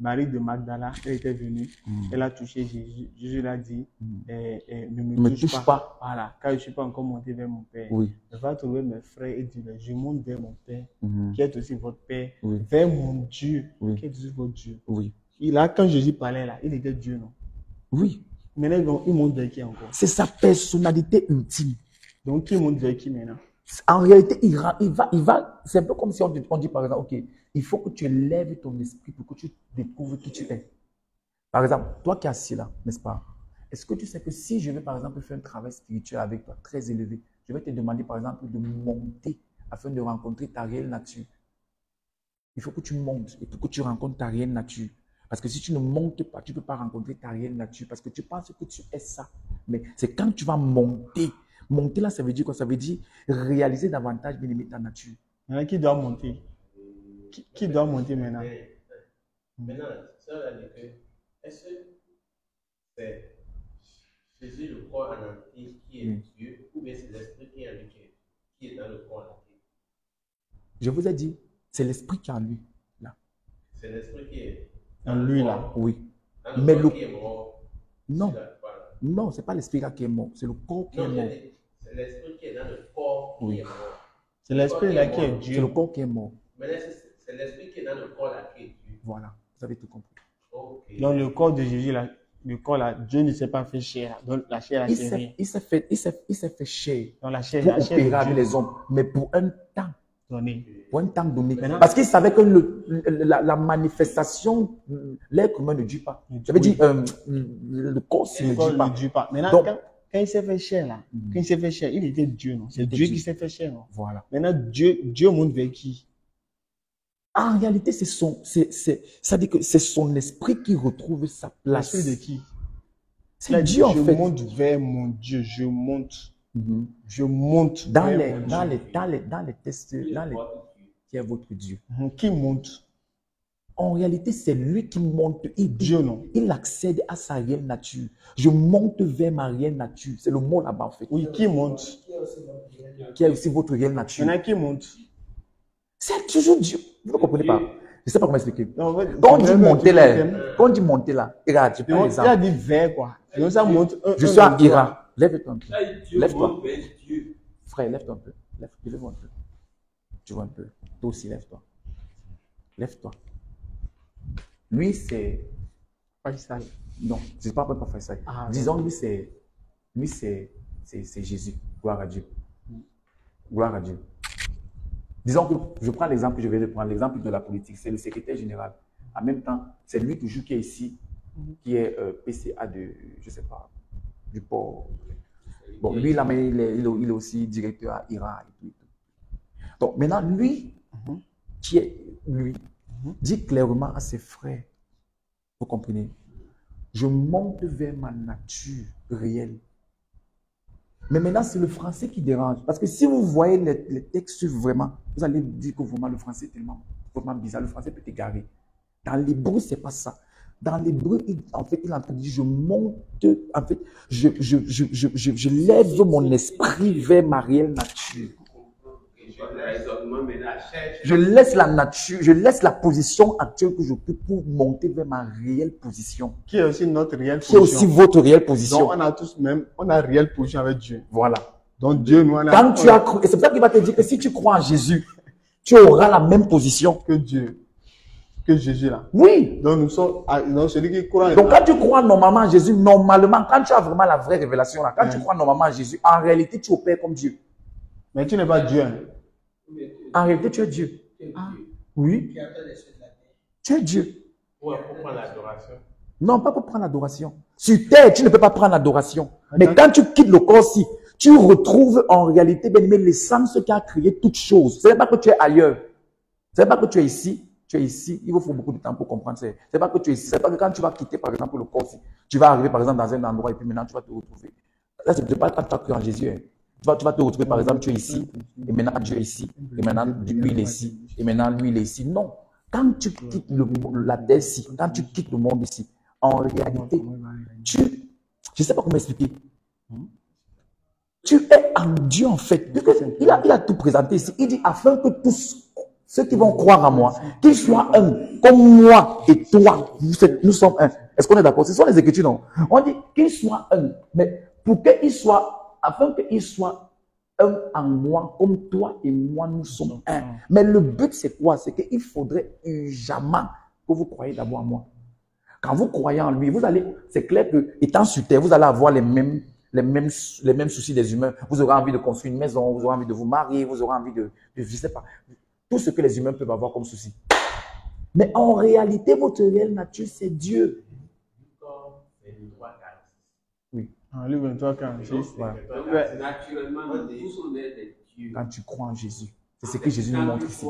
Marie de Magdala elle était venue, elle a touché Jésus. Jésus l'a dit, ne me touche pas. Voilà, car je ne suis pas encore monté vers mon Père. Oui. Je vais trouver mes frères et dire, je monte vers mon Père, qui est aussi votre Père, vers mon Dieu, qui est aussi votre Dieu. Oui. Là, quand Jésus parlait là, il était Dieu, non? Oui. Maintenant, il monte vers qui encore?
C'est sa personnalité ultime.
Donc, il monte vers qui maintenant?
En réalité, il va, c'est un peu comme si on dit par exemple, ok, il faut que tu élèves ton esprit pour que tu découvres qui tu es. Par exemple, toi qui es assis là, n'est-ce pas? Est-ce que tu sais que si je vais par exemple faire un travail spirituel avec toi, très élevé, je vais te demander par exemple de monter afin de rencontrer ta réelle nature. Il faut que tu montes et pour que tu rencontres ta réelle nature. Parce que si tu ne montes pas, tu ne peux pas rencontrer ta réelle nature. Parce que tu penses que tu es ça. Mais c'est quand tu vas monter. Monter là, ça veut dire quoi? Ça veut dire réaliser davantage bien aimé ta nature.
Maintenant, qui doit monter? Qui doit monter maintenant?
Maintenant, ça veut dire que est-ce que c'est Jésus le corps en entier qui est Dieu ou bien c'est l'esprit qui est en lui qui est dans le corps en entier?
Je vous ai dit, c'est l'esprit qui est en lui. Là.
C'est l'esprit qui est
en lui là.
Oui.
Mais le corps qui est mort.
Non. Non, ce n'est pas l'esprit qui est mort, c'est le corps qui est mort.
C'est l'esprit qui est dans le corps qui est mort.
C'est l'esprit là qui est Dieu.
C'est le corps qui est mort.
Mais c'est l'esprit qui est dans le corps là qui est Dieu.
Voilà, vous avez tout compris.
Okay.
Dans le corps de Jésus, là, le corps là, Dieu ne s'est pas fait chair. Donc la chair là, c'est rien.
Il s'est fait chair.
Dans la chair,
Pour
la chair
opérer avec les hommes, mais pour un temps.
donné.
Pour un temps donné.
Maintenant,
parce qu'il savait que la manifestation, l'être humain ne dit pas. J'avais dit, le corps ne dit pas.
Maintenant, donc, quand il s'est fait chair, là, quand il s'est fait chair, il était Dieu, non? C'est Dieu qui s'est fait chair, non?
Voilà.
Maintenant, Dieu monte vers qui?
En réalité, ça dit que c'est son esprit qui retrouve sa place.
L'esprit de qui?
C'est Dieu, en fait.
Je monte vers mon Dieu, je monte. Je monte
dans
vers
les tests, qui est votre Dieu.
Qui monte?
En réalité, c'est lui qui monte.
Dieu, non?
Il accède à sa réelle nature. Je monte vers ma réelle nature. C'est le mot là-bas, en fait.
Oui, qui monte?
Qui est aussi votre réelle nature.
Maintenant, qui monte?
C'est toujours Dieu. Vous ne comprenez pas. Je ne sais pas comment expliquer.
Non,
quand on dit monter là, regarde, je prends l'exemple.
Il a dit vers quoi? Donc ça monte.
Je suis à Ira. Lève-toi un peu. Lève-toi. Frère, lève-toi un peu. Lève-toi un peu. Tu vois un peu. Toi aussi, lève-toi. Lève-toi. Lui, c'est
Faisal.
Non, je ne parle pas Faisal. Disons, lui, c'est Jésus. Gloire à Dieu. Gloire à Dieu. Disons que je prends l'exemple que je vais de prendre, l'exemple de la politique. C'est le secrétaire général. En même temps, c'est lui toujours qui est ici, qui est PCA de, je ne sais pas, du port. Bon, lui, là, mais il est aussi directeur à Ira et tout. Donc, maintenant, lui, qui est lui, dit clairement à ses frères, vous comprenez, je monte vers ma nature réelle. Mais maintenant, c'est le français qui dérange. Parce que si vous voyez les textes vraiment, vous allez dire que vraiment le français est tellement bizarre. Le français peut t'égarer. Dans l'hébreu, ce n'est pas ça. Dans l'hébreu, en fait, il est en train de dire, je monte, en fait, je lève mon esprit vers ma réelle nature. Je laisse la nature, je laisse la position actuelle que je peux pour monter vers ma réelle position.
Qui est aussi notre réelle position.
Qui est aussi votre réelle position.
Donc, on a tous même, on a réelle position avec Dieu.
Voilà.
Donc, Dieu, nous, on a...
Quand tu as cru, et c'est pour ça qu'il va te dire que si tu crois en Jésus, tu auras la même position.
Que Dieu. Que Jésus, là.
Oui.
Donc, nous sommes, donc, celui qui croit...
Donc, quand tu crois normalement en Jésus, normalement, quand tu as vraiment la vraie révélation, là, quand tu crois normalement en Jésus, en réalité, tu opères comme Dieu.
Mais tu n'es pas Dieu. Hein.
En réalité, tu es Dieu. Oui. Tu es Dieu.
Pour prendre l'adoration.
Non, pas pour prendre l'adoration. Sur terre, tu ne peux pas prendre l'adoration. Mais quand tu quittes le corps-ci, tu retrouves en réalité mais l'essence qui a créé toute chose. Ce n'est pas que tu es ailleurs. Ce n'est pas que tu es ici. Tu es ici. Il vous faut beaucoup de temps pour comprendre. Ce n'est pas que tu es ici. Ce n'est pas que quand tu vas quitter, par exemple, le corps-ci, tu vas arriver, par exemple, dans un endroit et puis maintenant, tu vas te retrouver. Là, ce n'est pas quand tu as cru en Jésus. Hein. Tu vas te retrouver, par exemple, tu es ici, et maintenant Dieu est ici, et maintenant lui il est ici, et maintenant lui il est ici. Non. Quand tu quittes la terre ici, quand tu quittes le monde ici, en réalité, je ne sais pas comment expliquer. Tu es en Dieu en fait. Il a tout présenté ici. Il dit afin que tous ceux qui vont croire en moi, qu'ils soient un, comme moi et toi, nous sommes un. Est-ce qu'on est d'accord? Ce sont les Écritures, non? On dit qu'ils soient un, mais pour qu'ils soient afin qu'il soit un en moi, comme toi et moi, nous sommes un. Mais le but, c'est quoi? C'est qu'il faudrait jamais que vous croyez d'abord en moi. Quand vous croyez en lui, vous allez, c'est clair que, étant sur terre, vous allez avoir les mêmes soucis des humains. Vous aurez envie de construire une maison, vous aurez envie de vous marier, vous aurez envie de je sais pas, tout ce que les humains peuvent avoir comme souci. Mais en réalité, votre réelle nature, c'est Dieu. Oui.
En Luc 23, 46.
Naturellement,
quand tu crois en Jésus, c'est ce que Jésus nous montre ici.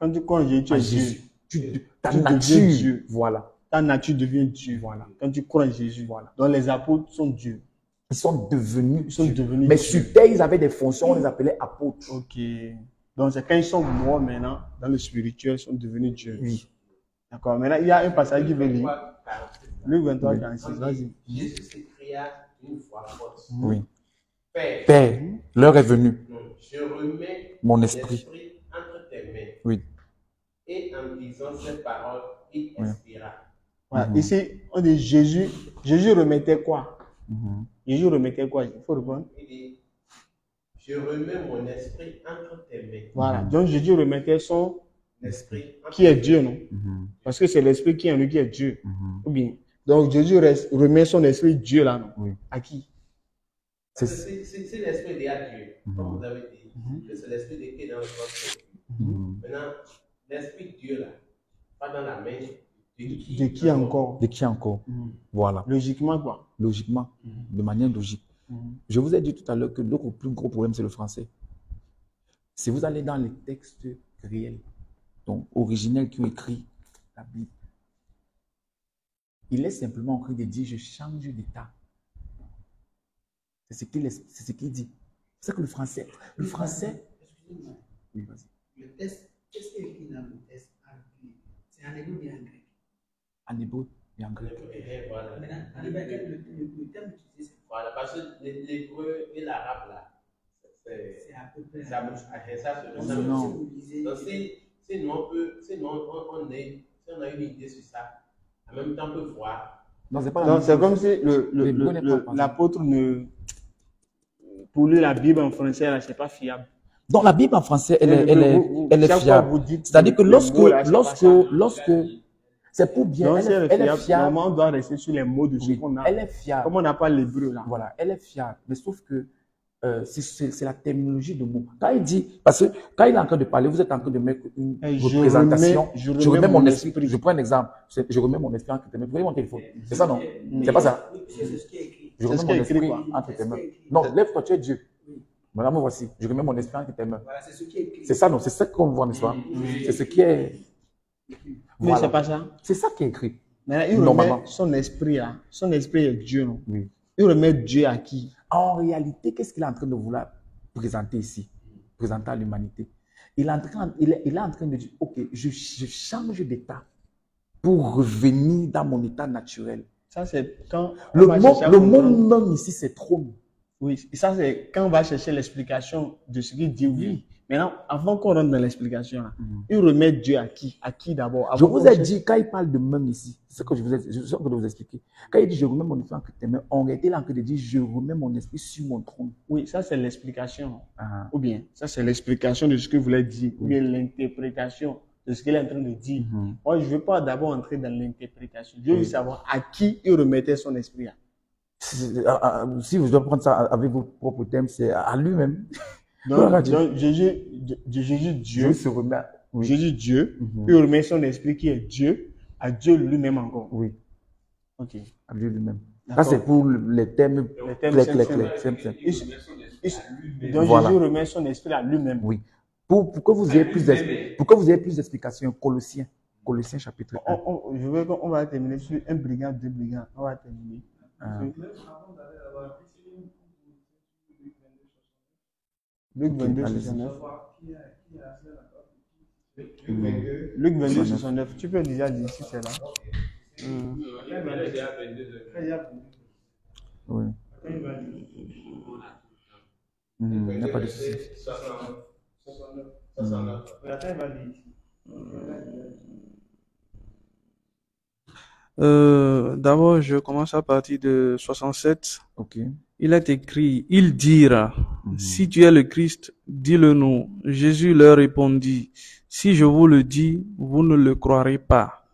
Quand tu crois en Jésus, tu es Dieu.
Ta nature, Dieu. Voilà.
Ta nature devient Dieu.
Voilà.
Quand tu crois en Jésus, voilà. Donc les apôtres sont Dieu.
Ils sont devenus.
Mais
sur terre, ils avaient des fonctions, on les appelait apôtres.
Ok. Donc c'est quand ils sont morts maintenant, dans le spirituel, ils sont devenus Dieu.
Oui.
D'accord. Maintenant, il y a un passage qui veut lire. Luc 23, 46. Vas-y.
Jésus s'écria une fois forte.
Oui.
Père,
l'heure est venue.
Je remets
mon esprit
entre tes mains.
Oui.
Et en disant ces paroles, il expira.
Voilà. Ici, on dit Jésus remettait quoi? Jésus remettait quoi? Il faut répondre.
Il dit, Je remets mon esprit entre tes mains.
Voilà. Donc Jésus remettait son
Esprit
qui est Dieu, non? Parce que c'est l'esprit qui est en lui qui est Dieu. Ou bien. Donc Jésus remet son esprit Dieu là, non?
Oui.
À qui?
C'est l'esprit de Dieu, comme vous avez dit. C'est l'esprit de qui est dans le corps. Maintenant, l'esprit Dieu là, pas dans la main.
De qui encore?
De qui encore? Voilà.
Logiquement quoi?
Logiquement, de manière logique. Je vous ai dit tout à l'heure que le plus gros problème, c'est le français. Si vous allez dans les textes réels, donc originels qui ont écrit la Bible, il est simplement en train de dire « je change d'état ». C'est ce qu'il dit. C'est que le français...
Excusez-moi.
Oui, vas-y.
Le texte, qu'est-ce qui est écrit dans le texte? C'est en hébreu bien en grec.
En hébreu et en grec.
Voilà.
Maintenant, le terme utilisé, c'est
Voilà, parce que l'hébreu et l'arabe là,
c'est à peu près.
ça se
Non.
Donc, si on a une idée sur ça, en même temps, on peut voir.
Non, c'est pas la
Non,
même
c'est
chose.
comme si
L'hébreu n'est pas pareil.
l'apôtre ne. Pour lui, la Bible en français, là, c'est pas fiable.
Donc la Bible en français, elle est
chaque fois,
fiable.
vous dites
C'est-à-dire que
le mot, là, c'est pas
lorsque c'est pour bien,
Donc,
elle est fiable.
Normalement, on doit rester sur les mots de ce
Oui,
qu'on a.
elle est fiable.
Comme on n'a pas l'hébreu là.
Voilà, elle est fiable. Mais sauf que c'est la terminologie de mots. Quand il dit, parce que quand il est en train de parler, vous êtes en train de mettre une représentation. Je remets mon esprit. Je prends un exemple. Je remets mon esprit entre tes mains. Vous voyez mon téléphone. C'est ça, non? C'est pas ça.
C'est ce qui est écrit.
Je remets mon esprit entre tes mains. Non, lève-toi, tu es Dieu. Voilà, me voici. Je remets mon esprit entre tes mains.
Voilà, c'est ce qui est écrit.
C'est ça, non? C'est ça qu'on voit, n'est-ce pas? C'est ce qui est.
Mais c'est pas ça.
C'est ça qui est écrit.
Mais il remet son esprit là. Son esprit est Dieu, non?
Oui.
Il remet Dieu à qui?
En réalité, qu'est-ce qu'il est en train de vouloir présenter ici? Présenter à l'humanité. Il est en train de dire, ok, je change d'état pour revenir dans mon état naturel.
Ça, c'est quand.
Le mot même ici, c'est trône.
Oui, ça, c'est quand on va chercher l'explication de ce qu'il dit, oui. Maintenant, avant qu'on rentre dans l'explication, il remet Dieu à qui? À qui d'abord?
Je vous ai dit, quand il parle de même ici, c'est ce que je suis en train de vous expliquer. Quand il dit, je remets mon esprit entre tes mains, en réalité, il est en train de dire, je remets mon esprit sur mon trône.
Oui, ça, c'est l'explication. Ou bien, ça, c'est l'explication de ce que vous voulez dire. Ou bien, l'interprétation de ce qu'il est en train de dire. Moi, je ne veux pas d'abord entrer dans l'interprétation. Je veux savoir à qui il remettait son esprit.
Si vous devez prendre ça avec vos propres thèmes, c'est à lui-même.
Donc Jésus Dieu, Jésus Dieu, il remet son esprit qui est Dieu, à Dieu lui-même encore.
Oui.
Ok.
À Dieu lui-même. Ça, c'est pour les thèmes clairs.
Donc voilà. Jésus remet son esprit à lui-même.
Oui. Pour que vous ayez plus d'explications, Colossiens chapitre 1.
Je veux qu'on va terminer sur un brigand, deux brigands. On va terminer. Luc 22, 69. Luc 22, 69. Tu peux déjà dire si c'est là.
Oui. Il n'y a pas de souci.
D'abord, je commence à partir de 67.
Ok.
Il est écrit, ils dirent, si tu es le Christ, dis-le nous. Jésus leur répondit, si je vous le dis, vous ne le croirez pas.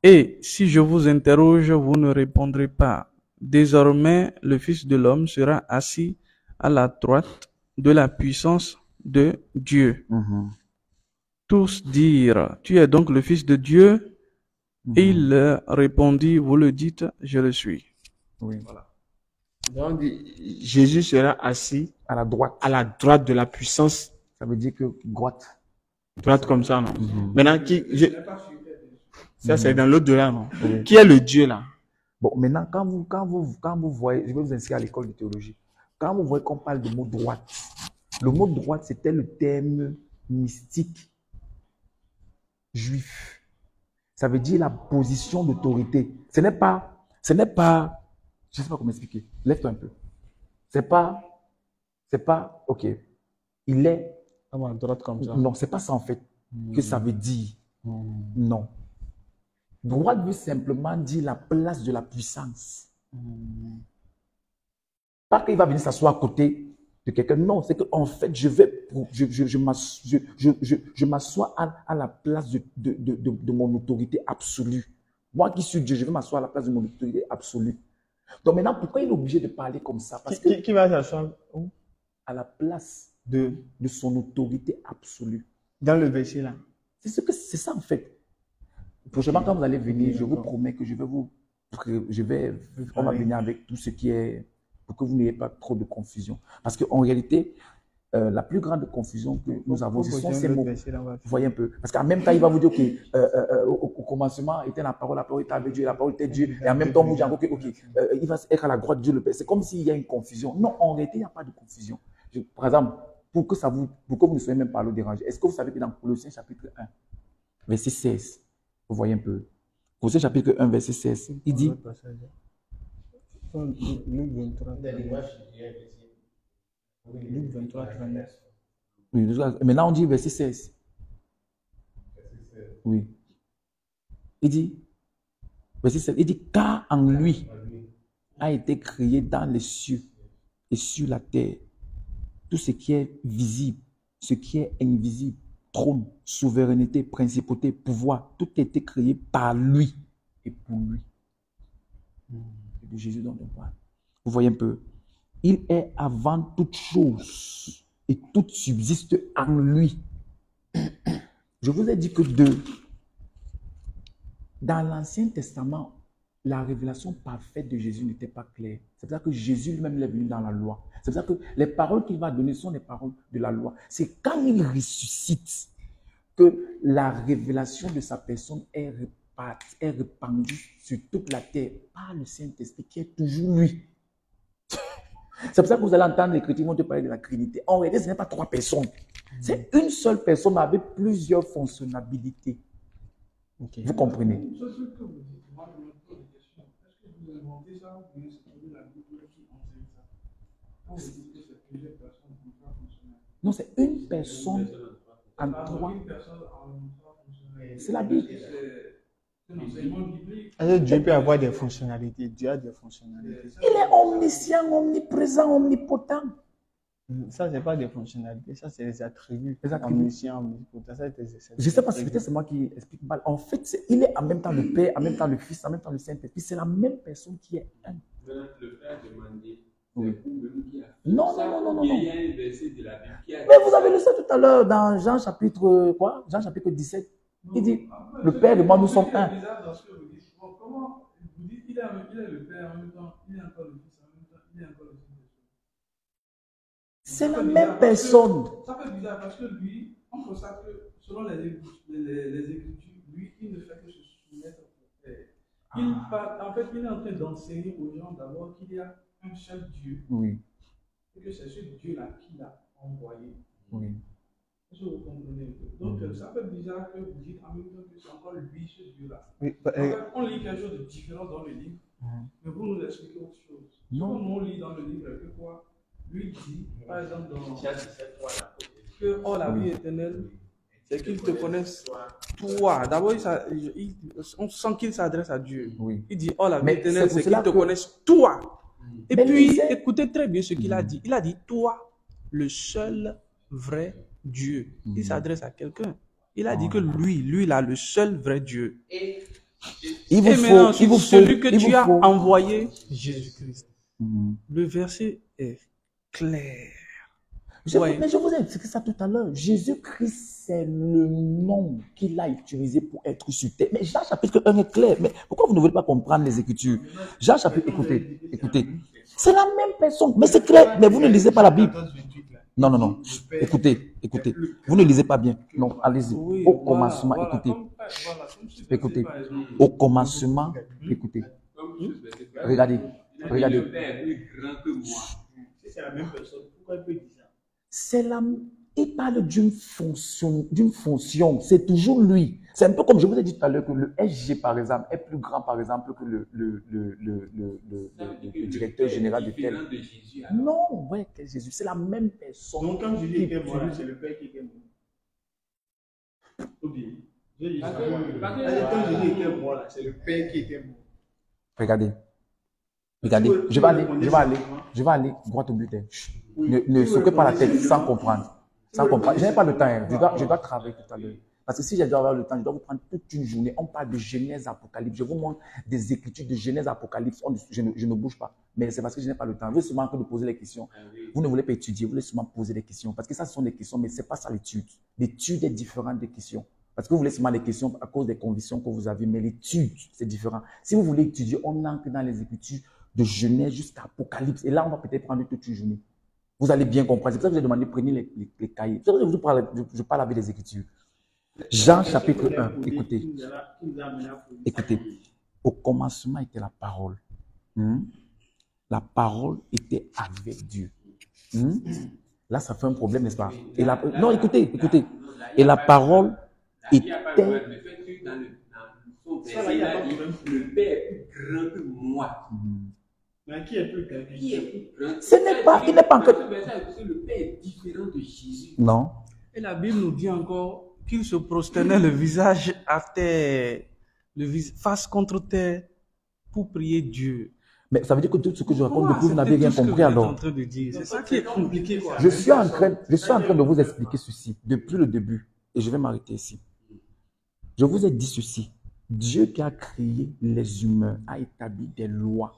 Et si je vous interroge, vous ne répondrez pas. Désormais, le Fils de l'homme sera assis à la droite de la puissance de Dieu. Tous dirent, tu es donc le Fils de Dieu? Et il leur répondit, vous le dites, je le suis.
Oui.
Voilà. Donc, Jésus sera assis
à la droite
de la puissance.
Ça veut dire que droite.
Droite comme ça, non? Maintenant, ça, c'est dans l'au-delà, non? Qui est le Dieu, là?
Bon, maintenant, quand vous voyez, je vais vous inscrire à l'école de théologie. Quand vous voyez qu'on parle du mot droite, le mot droite, c'était le terme mystique juif. Ça veut dire la position d'autorité. Ce n'est pas, je ne sais pas comment expliquer. Lève-toi un peu. C'est pas, ok. Il est
à droite comme ça.
Non, c'est pas ça en fait que ça veut dire. Non. Droite veut simplement dire la place de la puissance. Pas qu'il va venir s'asseoir à côté de quelqu'un. Non, c'est qu'en fait, je m'assois à la place de mon autorité absolue. Moi qui suis Dieu, je vais m'asseoir à la place de mon autorité absolue. Donc maintenant, pourquoi il est obligé de parler comme ça? Parce que
qui va s'asseoir où?
À la place de son autorité absolue.
Dans le verset là.
C'est ça en fait. Prochainement, quand vous allez venir, je vous promets que on va venir avec tout ce qui est, pour que vous n'ayez pas trop de confusion. Parce qu'en réalité, la plus grande confusion que nous avons, ce sont ces mots. Vous voyez un peu. Parce qu'en même temps, il va vous dire qu'au commencement était la parole était avec Dieu, la parole était Dieu. Et en même temps, vous dit il va être à la droite de Dieu le Père. C'est comme s'il y a une confusion. Non, en réalité, il n'y a pas de confusion. Par exemple, pour que vous ne soyez même pas le déranger, est-ce que vous savez que dans Colossiens chapitre 1, verset 16, vous voyez un peu. Colossiens chapitre 1, verset 16, il dit.
Luc 23. Luc 23, 39.
Oui, maintenant on dit verset 16. Oui. Il dit, verset 16, il dit, car en lui a été créé dans les cieux et sur la terre tout ce qui est visible, ce qui est invisible, trône, souveraineté, principauté, pouvoir, tout a été créé par lui et pour lui. C'est de Jésus dont on parle. Vous voyez un peu. Il est avant toute chose et tout subsiste en lui. Je vous ai dit que dans l'Ancien Testament, la révélation parfaite de Jésus n'était pas claire. C'est pour ça que Jésus lui-même est venu dans la loi. C'est pour ça que les paroles qu'il va donner sont les paroles de la loi. C'est quand il ressuscite que la révélation de sa personne est répandue sur toute la terre par le Saint-Esprit qui est toujours lui. C'est pour ça que vous allez entendre les chrétiens vont te parler de la Trinité. En réalité, ce n'est pas trois personnes. C'est une seule personne avec plusieurs fonctionnalités. Okay. Vous comprenez? Non, c'est une personne en trois. C'est la Bible.
Dieu peut avoir des fonctionnalités. Dieu a des fonctionnalités.
Il est omniscient, omniprésent, omnipotent.
Ça, ce n'est pas des fonctionnalités, ça, c'est des attributs. Omniscient, omnipotent.
Je ne sais pas si peut-être c'est moi qui explique mal. En fait, il est en même temps le Père, en même temps le Fils, en même temps le Saint-Esprit. C'est la même personne qui est un.
Le Père demandait.
Oui. Non. Mais vous avez lu ça tout à l'heure dans Jean chapitre quoi? Jean chapitre 17. Il dit, le Père et moi, nous sommes un.
Comment vous dites qu'il est le Père en même temps, il est encore le Fils en même temps, il est encore le Saint-Esprit.
C'est la même personne.
Ça fait bizarre parce que lui, on constate que selon les Écritures, lui, il ne fait que se soumettre au Père. En fait, il est en train d'enseigner aux gens d'abord qu'il y a un seul Dieu.
Oui.
Et que c'est ce Dieu-là qui l'a envoyé.
Oui.
Est-ce que vous comprenez un peu? Donc, ça fait bizarre que vous dites en même temps que c'est encore lui, ce Dieu-là.
Oui,
en fait, on lit quelque chose de différent dans le livre, mais vous nous expliquez autre chose.
Non.
Nous, on lit dans le livre que quoi? Lui dit, par exemple, que oh, la vie éternelle, c'est qu'ils te connaissent toi. D'abord, on sent qu'il s'adresse à Dieu.
Oui.
Il dit, oh, la vie éternelle, c'est qu'ils te connaissent toi. Et puis, écoutez très bien ce qu'il a dit. Il a dit, toi, le seul vrai Dieu. Il s'adresse à quelqu'un. Il a dit que lui là, le seul vrai Dieu. Et maintenant, celui que tu as envoyé, Jésus-Christ. Le verset est clair.
Mais je vous ai expliqué ça tout à l'heure. Jésus-Christ, c'est le nom qu'il a utilisé pour être sur terre. Mais Jean chapitre 1 est clair. Mais pourquoi vous ne voulez pas comprendre les Écritures? Jean chapitre, écoutez. C'est la même personne. Mais c'est clair. Mais vous ne lisez pas la Bible. Non. Écoutez. Vous ne lisez pas bien. Non, allez-y. Au commencement, écoutez. Au commencement, écoutez. Regardez.
C'est la même personne. Pourquoi il peut dire ça?
Il parle d'une fonction. C'est toujours lui. C'est un peu comme je vous ai dit tout à l'heure que le SG, par exemple, est plus grand, par exemple, que le directeur général de tel. Non, ouais, Jésus, c'est la même personne.
Donc, quand Jésus était mort, c'est le Père qui était mort. Quand Jésus était mort, c'est le Père qui était mort.
Regardez. Regardez, je vais aller droit au but. Ne secouez pas la tête sans comprendre. Sans comprendre. Je n'ai pas le temps. Hein. Je dois travailler tout à l'heure. Parce que si je dois avoir le temps, je dois vous prendre toute une journée. On parle de Genèse, Apocalypse. Je vous montre des écritures de Genèse, Apocalypse. Je ne bouge pas. Mais c'est parce que je n'ai pas le temps. Je veux seulement que de poser les questions. Vous ne voulez pas étudier, vous voulez seulement poser des questions. Parce que ça, ce sont des questions, mais ce n'est pas ça l'étude. L'étude est différente des questions. Parce que vous voulez seulement des questions à cause des convictions que vous avez. Mais l'étude, c'est différent. Si vous voulez étudier, on entre dans les écritures de Genèse jusqu'à Apocalypse. Et là, on va peut-être prendre toute une journée. Vous allez bien comprendre. C'est pour ça que j'ai demandé, prenez les cahiers. Je parle avec les écritures. Jean chapitre 1, écoutez. Écoutez. Au commencement était la parole. La parole était avec Dieu. Là, ça fait un problème, n'est-ce pas? Non, écoutez. Et la parole était...
Le Père est plus grand que moi.
Mais qui est plus grand?
Il n'est pas encore...
Le Père est différent de Jésus.
Non.
Et la Bible nous dit encore qu'il se prosternait le visage à terre, face contre terre, pour prier Dieu.
Mais ça veut dire que tout ce que je raconte depuis, vous n'avez rien compris alors.
C'est ça qui est compliqué, quoi.
Je suis en train de vous expliquer ceci depuis le début. Et je vais m'arrêter ici. Je vous ai dit ceci. Dieu qui a créé les humains a établi des lois.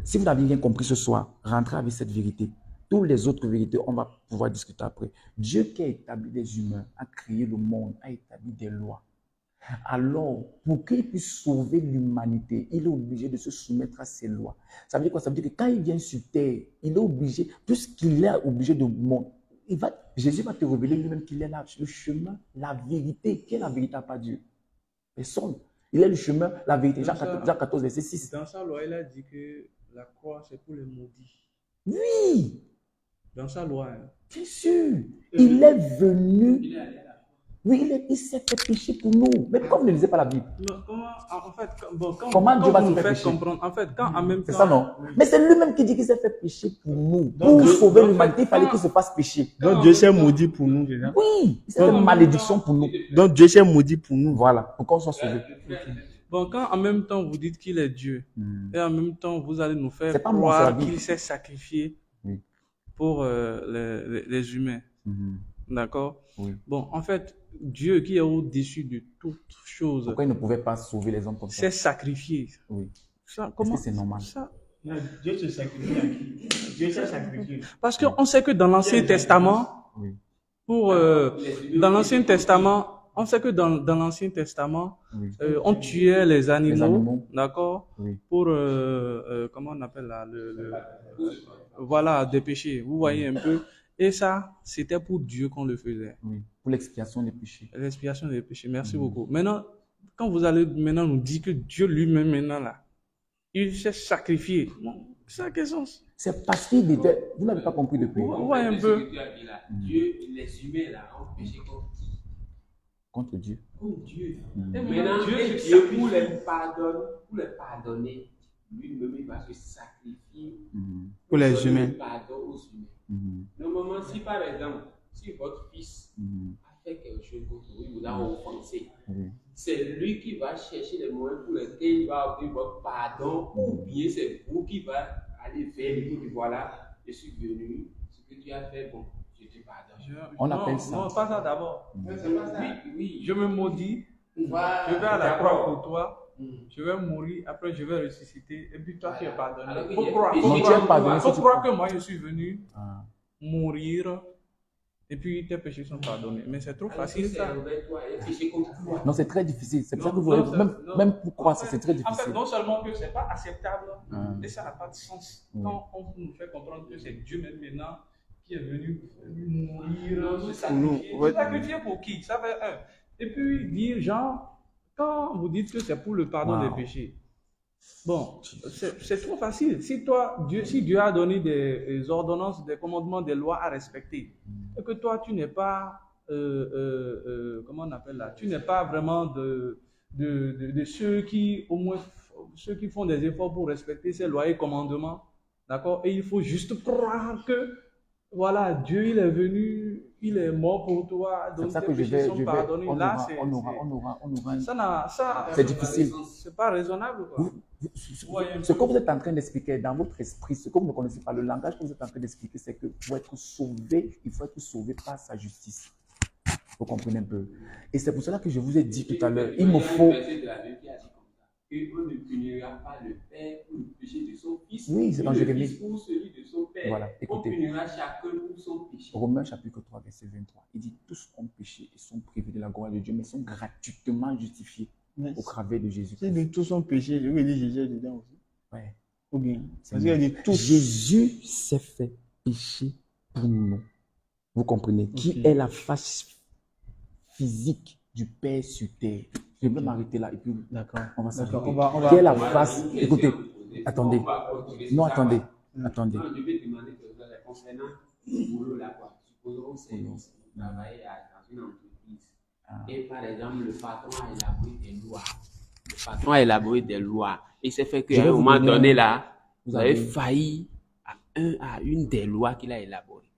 Si vous n'avez rien compris ce soir, rentrez avec cette vérité. Toutes les autres vérités, on va pouvoir discuter après. Dieu qui a établi les humains, a créé le monde, a établi des lois. Alors, pour qu'il puisse sauver l'humanité, il est obligé de se soumettre à ces lois. Ça veut dire quoi? Ça veut dire que quand il vient sur terre, il est obligé, puisqu'il est obligé de monter, Jésus va te révéler lui-même qu'il est là, le chemin, la vérité. Qui est la vérité à part Dieu? Personne. Il est le chemin, la vérité. Jean 14, verset 6.
Dans sa loi, il a dit que la croix, c'est pour les maudits.
Oui.
Dans sa loi.
Bien sûr. Il est venu. Oui, il s'est fait pécher pour nous. Mais pourquoi vous ne lisez pas la Bible?
Comment Dieu va se faire pécher? En fait, quand en même temps...
C'est ça, non? Mais c'est lui-même qui dit qu'il s'est fait pécher pour nous. Pour sauver l'humanité, il fallait qu'il se fasse pécher.
Donc Dieu s'est maudit pour nous déjà.
Oui, c'est une malédiction pour nous.
Donc Dieu s'est maudit pour nous.
Voilà, pour qu'on soit sauvés.
Bon, quand en même temps vous dites qu'il est Dieu, et en même temps vous allez nous faire croire qu'il s'est sacrifié pour les humains. D'accord?
Oui.
Bon, en fait, Dieu qui est au-dessus de toutes choses.
Pourquoi il ne pouvait pas sauver les hommes comme ça?
C'est sacrifié.
Oui.
Comment?
Est-ce que c'est normal?
Dieu se sacrifie à qui? Dieu s'est sacrifié.
Parce qu'on sait que dans l'Ancien Testament, dans l'Ancien Testament, on sait que dans l'Ancien Testament, on tuait les animaux. D'accord? Pour, comment on appelle là, voilà, des péchés. Vous voyez un peu. Et ça, c'était pour Dieu qu'on le faisait.
Oui, pour l'expiation des péchés.
L'expiation des péchés, merci beaucoup. Maintenant, quand vous allez maintenant nous dire que Dieu lui-même, maintenant là, il s'est sacrifié. Ça a quel sens?
C'est parce qu'il était... Vous n'avez pas compris depuis.
Vous voyez un peu.
Dieu, les humains là, ont péché contre qui?
Contre Dieu.
Contre Dieu. Et maintenant, Dieu pour les pardonner, lui-même, il va se sacrifier
pour les humains.
Pardon aux humains. Normalement, si par exemple, si votre fils a fait quelque chose contre vous, vous a offensé, c'est lui qui va chercher les moyens pour lesquels il va obtenir votre pardon, ou bien c'est vous qui va aller faire et dire voilà, je suis venu, ce que tu as fait, bon, je te pardonne.
On appelle ça.
Non, pas ça d'abord.
Oui.
Je me maudis, je vais à la croix pour toi. Je vais mourir, après je vais ressusciter, et puis toi tu es pardonné. Faut croire que moi je suis venu mourir, et puis tes péchés sont pardonnés. Mais c'est trop facile ça.
Non, c'est très difficile. C'est pour ça que vous même pour croire ça, c'est très difficile.
En fait, non seulement que c'est pas acceptable, et ça n'a pas de sens. Quand on nous fait comprendre que c'est Dieu même maintenant qui est venu mourir, se sacrifier pour qui? Ça fait un. Et puis dire genre, quand vous dites que c'est pour le pardon des péchés, bon, c'est trop facile. Si Dieu a donné des ordonnances, des commandements, des lois à respecter, et que toi, tu n'es pas, comment on appelle là, tu n'es pas vraiment de ceux qui, au moins, ceux qui font des efforts pour respecter ces lois et commandements, d'accord? Et il faut juste croire que, voilà, Dieu, il est venu il est mort pour toi, donc
c'est ça
tes
que
péchés sont pardonnés.
C'est difficile.
C'est pas raisonnable, quoi.
Ce que vous êtes en train d'expliquer dans votre esprit, ce que vous ne connaissez pas, le langage que vous êtes en train d'expliquer, c'est que pour être sauvé, il faut être sauvé par sa justice. Vous comprenez un peu? Et c'est pour cela que je vous ai dit tout à l'heure, il me faut... On ne punira pas le père pour le péché de son fils, oui, c'est dans Jérémie. Pour celui de son père. Voilà, écoutez. On punira chacun pour son péché. Romains chapitre 3, verset 23. Il dit, tous ont péché et sont privés de la gloire de Dieu, mais sont gratuitement justifiés au travers de Jésus.
C'est de tous ont péché, je veux dire Jésus dedans aussi.
Ouais.
Ou bien, parce qu'il dit tous.
Jésus s'est fait péché pour nous. Vous comprenez? Okay. Qui est la face physique du Père sur terre. Je vais m'arrêter là et puis on va s'arrêter. Quelle est la face? Écoutez, attendez. Non, attendez. Attendez.
Je vais demander concernant le boulot là, quoi. Supposons que c'est travailler dans une entreprise. Et par exemple, le patron a élaboré des lois. Le patron a élaboré des lois. Et c'est fait qu'à un moment donné là, vous avez failli à une des lois qu'il a élaborées.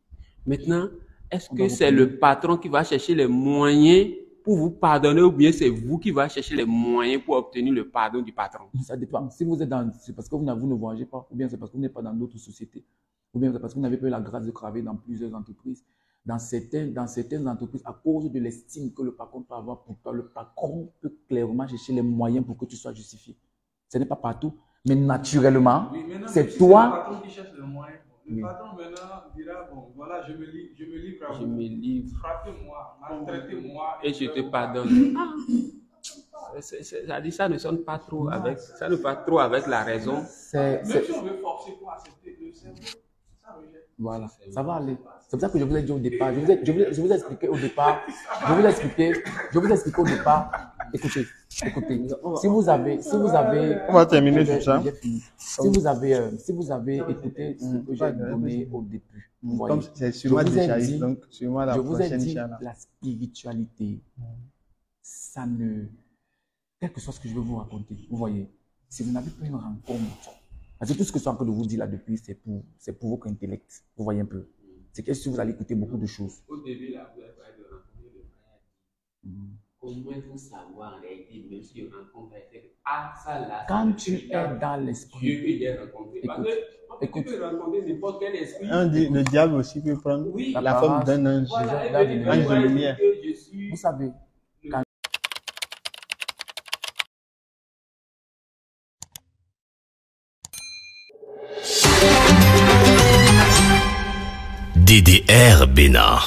Maintenant, est-ce que c'est le patron qui va chercher les moyens pour vous pardonner ou bien c'est vous qui va chercher les moyens pour obtenir le pardon du patron?
Ça dépend. Si vous êtes dans... C'est parce que vous ne voyagez pas, ou bien c'est parce que vous n'êtes pas dans d'autres sociétés, ou bien c'est parce que vous n'avez pas eu la grâce de travailler dans plusieurs entreprises. Dans certaines entreprises, à cause de l'estime que le patron peut avoir pour toi, le patron peut clairement chercher les moyens pour que tu sois justifié. Ce n'est pas partout, mais naturellement, c'est toi...
Le patron qui cherche les moyens. Le patron maintenant dira, bon, voilà, je me livre à vous.
Je me livre.
Frappez-moi, maltraitez-moi.
Et je te pardonne. Ça ne sonne pas trop avec, ça ne va trop avec la raison.
Même si on veut forcer pour accepter le cerveau, ça rejette.
Voilà, ça va aller. C'est pour ça que je vous ai dit au départ, je vous ai expliqué au départ, je vous ai expliqué au départ. Écoutez, si vous avez,
on va terminer sur ça.
Si vous avez écouté ce que j'ai donné au début,
comme c'est sur moi déjà, donc sur moi la prochaine
dit, la spiritualité, ça ne, quel que soit ce que je vais vous raconter, vous voyez, si vous n'avez pas une rencontre, parce que tout ce que je suis en train de vous dire là depuis, c'est pour votre intellect, vous voyez un peu. C'est que si vous allez écouter beaucoup de choses.
Au début, là, vous avez parlé de rencontrer le frère. Comment il faut savoir en réalité, même si on rencontre ça là.
Quand tu es dans l'esprit.
Dieu peut les rencontrer. Écoute, tu peux rencontrer n'importe quel esprit.
Le diable aussi peut prendre la forme d'un ange. Ange de lumière.
Vous savez.
DDR Bénin.